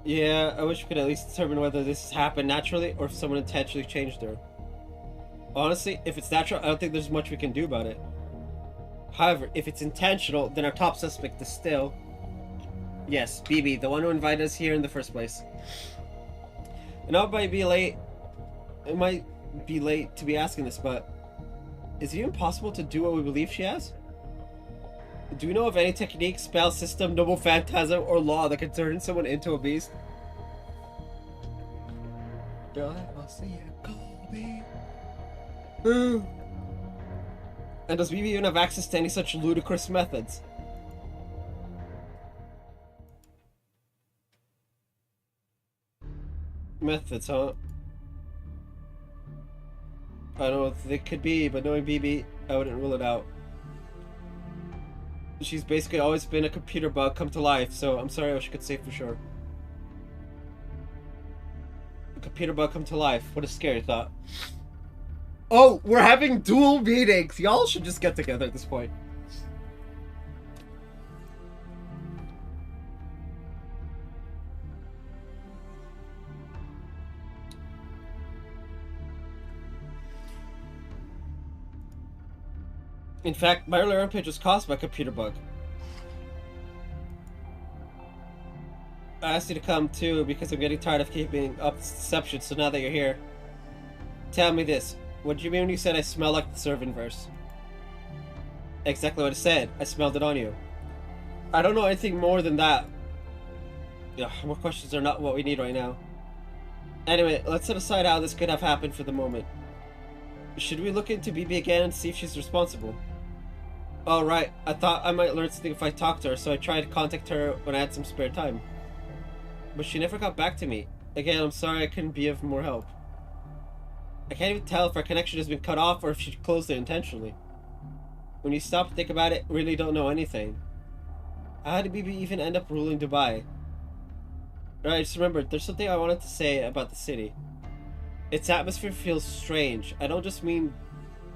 Yeah, I wish we could at least determine whether this happened naturally or if someone intentionally changed her. Honestly, if it's natural, I don't think there's much we can do about it. However, if it's intentional, then our top suspect is still... Yes, BB, the one who invited us here in the first place. I know it might be late to be asking this, but is it even possible to do what we believe she has? Do we know of any technique, spell, system, noble phantasm, or law that can turn someone into a beast? I'll see you, Colby. And does BB even have access to any such ludicrous methods? Methods, huh? I don't know what they could be, but knowing BB, I wouldn't rule it out. She's basically always been a computer bug come to life, so I'm sorry I wish I could say for sure. A computer bug come to life. What a scary thought. Oh, we're having dual meetings! Y'all should just get together at this point. In fact, my earlier rampage was caused by a computer bug. I asked you to come too because I'm getting tired of keeping up this deception, so now that you're here, tell me this. What did you mean when you said I smell like the servant verse? Exactly what I said. I smelled it on you. I don't know anything more than that. Ugh, more questions are not what we need right now. Anyway, let's set aside how this could have happened for the moment. Should we look into BB again and see if she's responsible? Oh, right. I thought I might learn something if I talked to her, so I tried to contact her when I had some spare time. But she never got back to me. Again, I'm sorry I couldn't be of more help. I can't even tell if our connection has been cut off or if she closed it intentionally. When you stop to think about it, really don't know anything. How did BB even end up ruling Dubai? Right, just remembered, there's something I wanted to say about the city. Its atmosphere feels strange. I don't just mean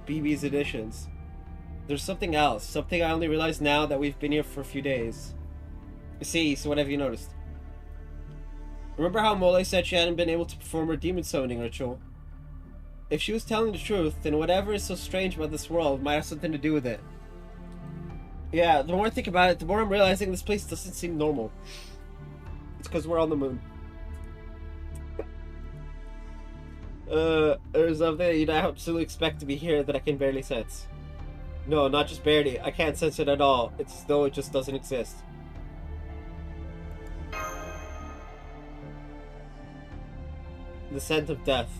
BB's additions. There's something else. Something I only realized now that we've been here for a few days. See, so what have you noticed? Remember how Mole said she hadn't been able to perform her demon summoning ritual? If she was telling the truth, then whatever is so strange about this world might have something to do with it. Yeah, the more I think about it, the more I'm realizing this place doesn't seem normal. It's because we're on the moon. There's something that you'd absolutely expect to be here that I can barely sense. No, not just barely. I can't sense it at all. It's as though it just doesn't exist. The scent of death.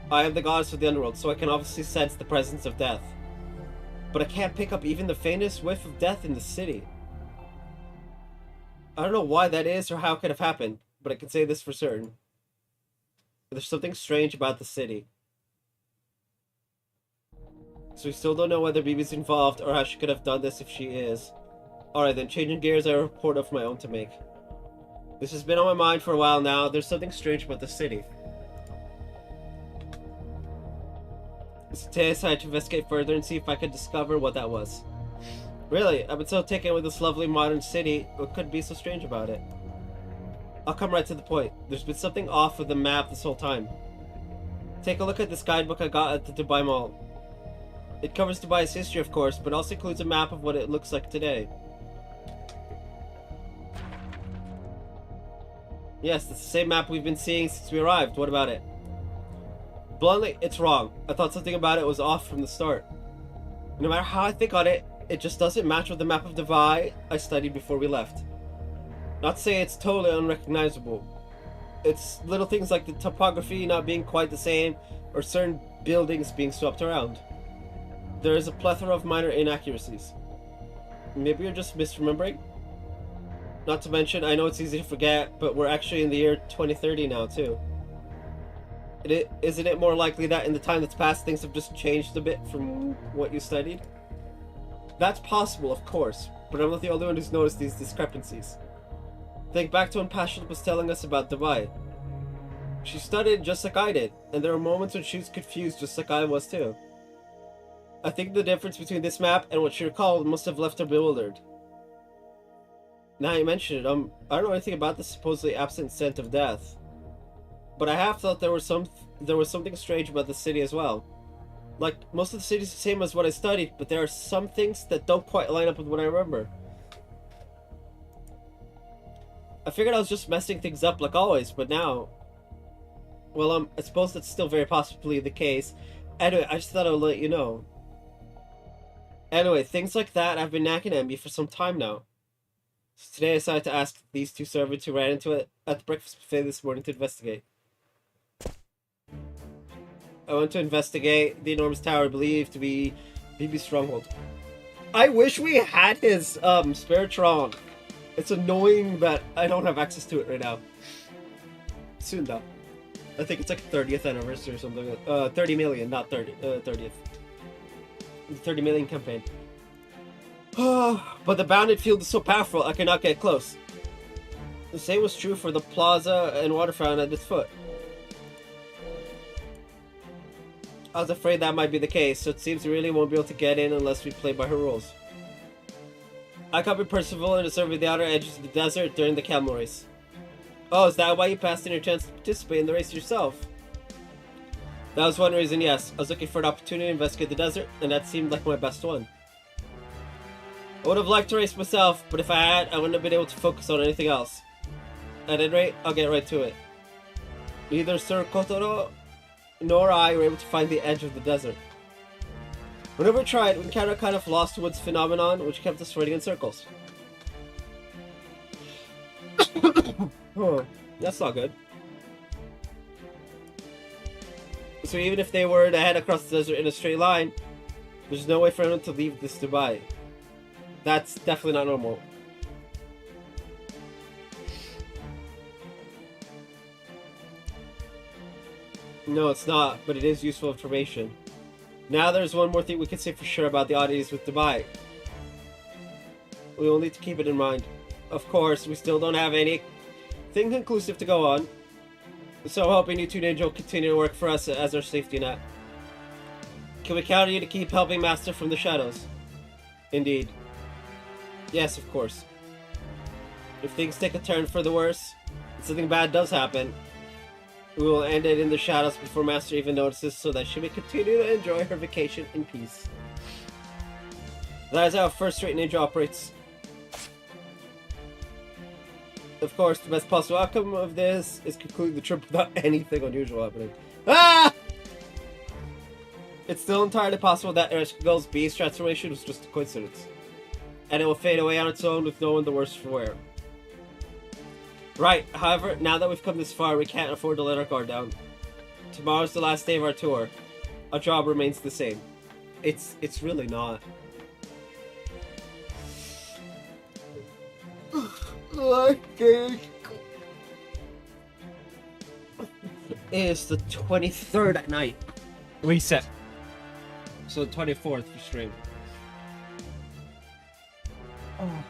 I am the goddess of the underworld, so I can obviously sense the presence of death. But I can't pick up even the faintest whiff of death in the city. I don't know why that is or how it could have happened, but I can say this for certain. There's something strange about the city. So we still don't know whether BB's involved or how she could have done this if she is. Alright then, changing gears, I have a report of my own to make. This has been on my mind for a while now. There's something strange about the city. So today I decided to investigate further and see if I could discover what that was. Really, I've been so taken with this lovely modern city. What could be so strange about it? I'll come right to the point. There's been something off with the map this whole time. Take a look at this guidebook I got at the Dubai Mall. It covers Dubai's history, of course, but also includes a map of what it looks like today. Yes, it's the same map we've been seeing since we arrived. What about it? Bluntly, it's wrong. I thought something about it was off from the start. No matter how I think on it, it just doesn't match with the map of Dubai I studied before we left. Not to say it's totally unrecognizable. It's little things like the topography not being quite the same, or certain buildings being swapped around. There is a plethora of minor inaccuracies. Maybe you're just misremembering? Not to mention, I know it's easy to forget, but we're actually in the year 2030 now, too. Isn't it more likely that in the time that's passed, things have just changed a bit from what you studied? That's possible, of course, but I'm not the only one who's noticed these discrepancies. Think back to when Passion was telling us about Dubai. She studied just like I did, and there were moments when she was confused just like I was too. I think the difference between this map and what she recalled must have left her bewildered. Now you mention it, I don't know anything about the supposedly absent scent of death. But I have thought there was something strange about the city as well. Like, most of the city's the same as what I studied, but there are some things that don't quite line up with what I remember. I figured I was just messing things up like always, but now... Well, I suppose that's still very possibly the case. Anyway, I just thought I would let you know. Anyway, things like that have been nagging at me for some time now. So today I decided to ask these two servants who ran into it at the breakfast buffet this morning to investigate. I went to investigate the enormous tower believed to be BB's stronghold. I wish we had his Spiritron. It's annoying that I don't have access to it right now. Soon though. I think it's like 30th anniversary or something. 30 million, not 30th. The 30 million campaign. But the bounded field is so powerful I cannot get close. The same was true for the plaza and waterfront at its foot. I was afraid that might be the case, so it seems we really won't be able to get in unless we play by her rules. I copied Percival and surveyed the outer edges of the desert during the camel race. Oh, is that why you passed in your chance to participate in the race yourself? That was one reason, yes. I was looking for an opportunity to investigate the desert, and that seemed like my best one. I would have liked to race myself, but if I had, I wouldn't have been able to focus on anything else. At any rate, I'll get right to it. Neither Sir Kotaro nor I were able to find the edge of the desert. Whenever we tried, we encountered a kind of lost woods phenomenon which kept us running in circles. Huh, that's not good. So even if they were to head across the desert in a straight line, there's no way for them to leave this Dubai. That's definitely not normal. No, it's not, but it is useful information. Now there's one more thing we can say for sure about the oddities with Dubai. We will need to keep it in mind. Of course, we still don't have anything conclusive to go on, so I'm hoping you two ninja will continue to work for us as our safety net. Can we count on you to keep helping Master from the shadows? Indeed. Yes, of course. If things take a turn for the worse, and something bad does happen, we will end it in the shadows before Master even notices so that she may continue to enjoy her vacation in peace. That is how a first-rate ninja operates. Of course, the best possible outcome of this is concluding the trip without anything unusual happening. Ah! It's still entirely possible that Ereshkigal's beast transformation was just a coincidence, and it will fade away on its own with no one the worse for wear. Right, however, now that we've come this far, we can't afford to let our guard down. Tomorrow's the last day of our tour. Our job remains the same. It's really not. It's the 23rd at night. Reset. So the 24th for stream. Oh.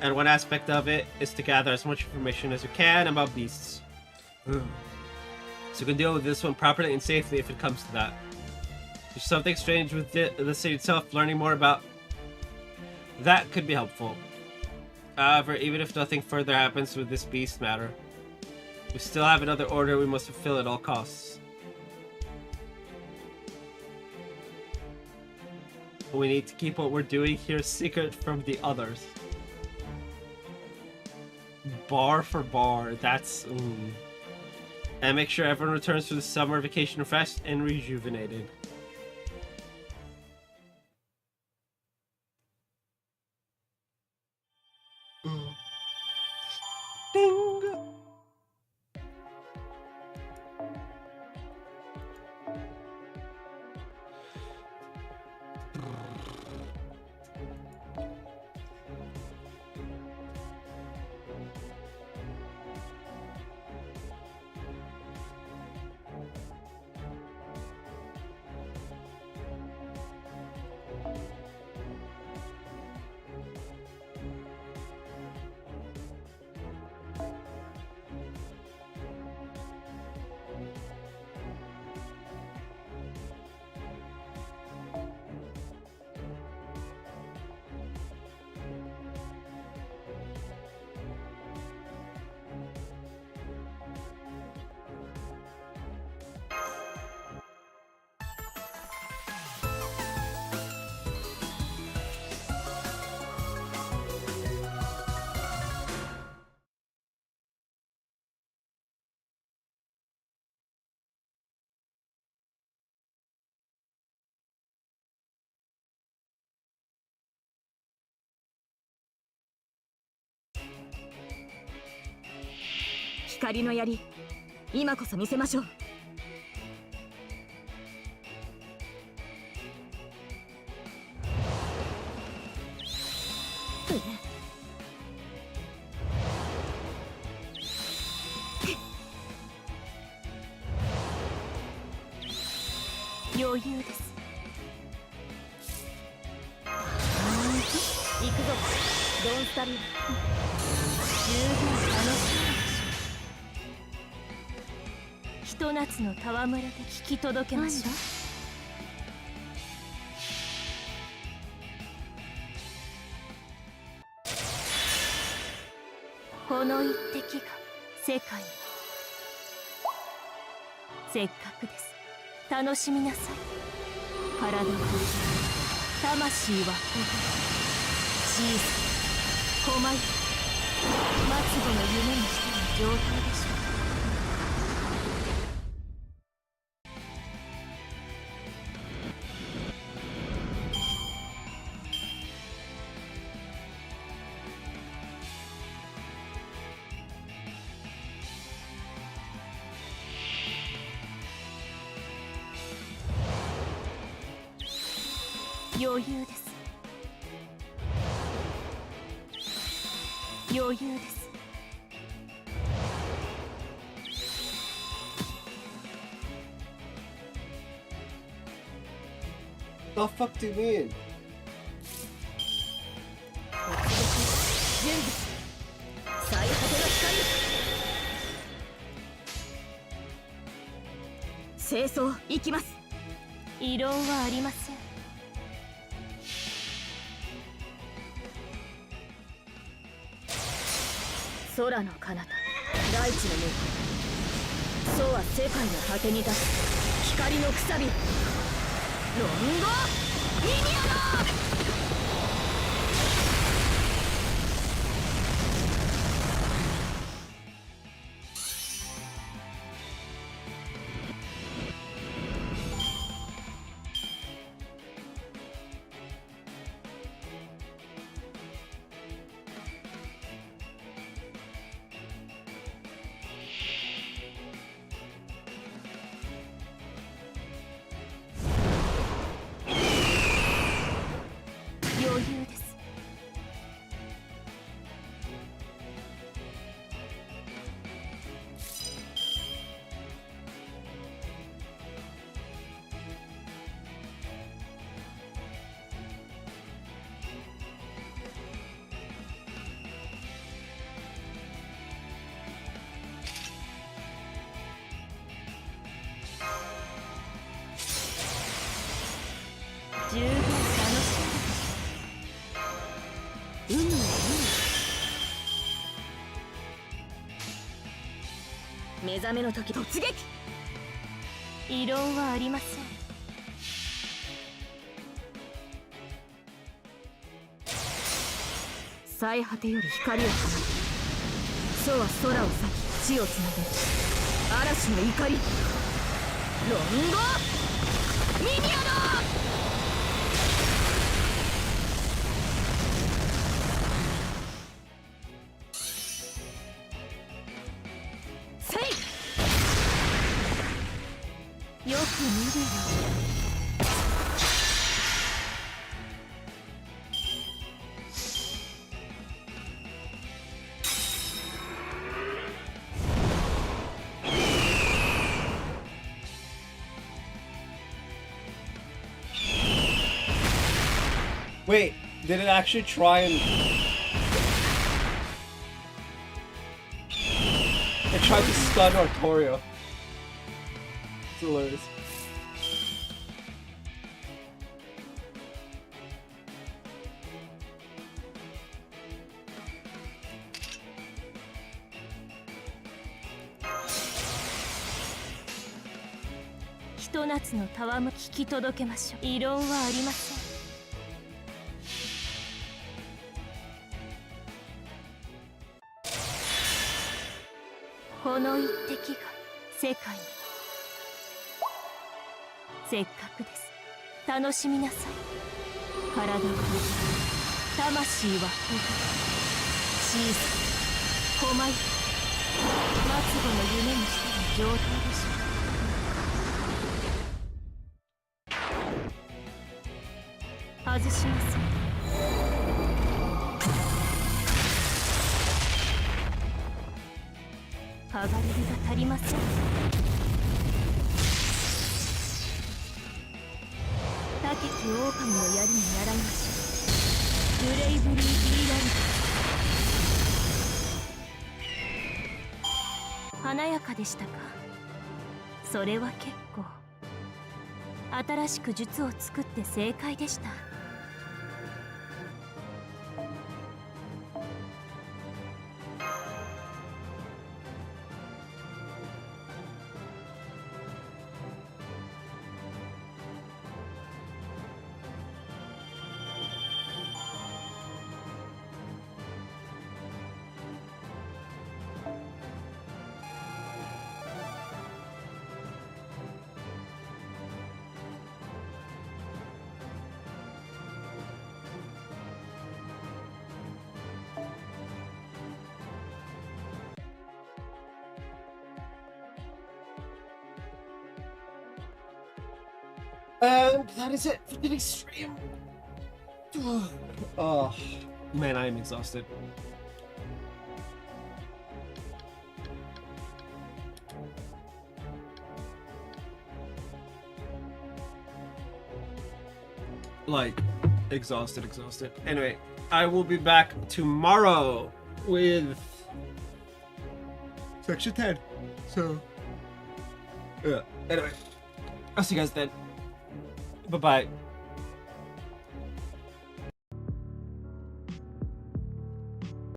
and one aspect of it is to gather as much information as we can about beasts. So we can deal with this one properly and safely if it comes to that. There's something strange with the city itself. Learning more about that could be helpful. However, even if nothing further happens with this beast matter, we still have another order we must fulfill at all costs. We need to keep what we're doing here secret from the others. Bar for bar, that's... And make sure everyone returns from the summer vacation refreshed and rejuvenated. Ding! 光の槍、今こそ見せましょう。余裕です。行くぞ、ドンスタリー。十分楽しい。ひと夏の戯れで聞き届けましょう。この一滴が世界に。せっかくです。楽しみなさい。体を魂は小さな狛犬、末後の夢にしての状態でしょう。余裕です。余裕です。The fuck do you mean? 準備。最果ての光。清掃行きます。異論はありません。空の彼方、大地の向こう、そうは世界の果てに立つ光のくさび。ロンゴミニアノ。目覚めの時突撃。異論はありません。最果てより光を放つ。楚は空を裂き地をつなぐ嵐の怒り。ロンゴミニアド。せい。よく見るよ。Wait, did it actually try and... It tried to stun Artorio. It's hilarious.「ひと夏のたわむ聞き届けましょう。異論はありません。この一滴が世界に。せっかくです。楽しみなさい。体は魂はほぐ。小さな細い末後の夢にしての状態でしょう。外しません。かがり火が足りません。高き狼の槍に習いましょう。ブレイブリー・ビーランド。華やかでしたか。それは結構。新しく術を作って正解でした。And that is it for today's stream. Oh, man, I am exhausted. Like, exhausted. Anyway, I will be back tomorrow with Section 10. So, yeah. Anyway, I'll see you guys then. Bye-bye.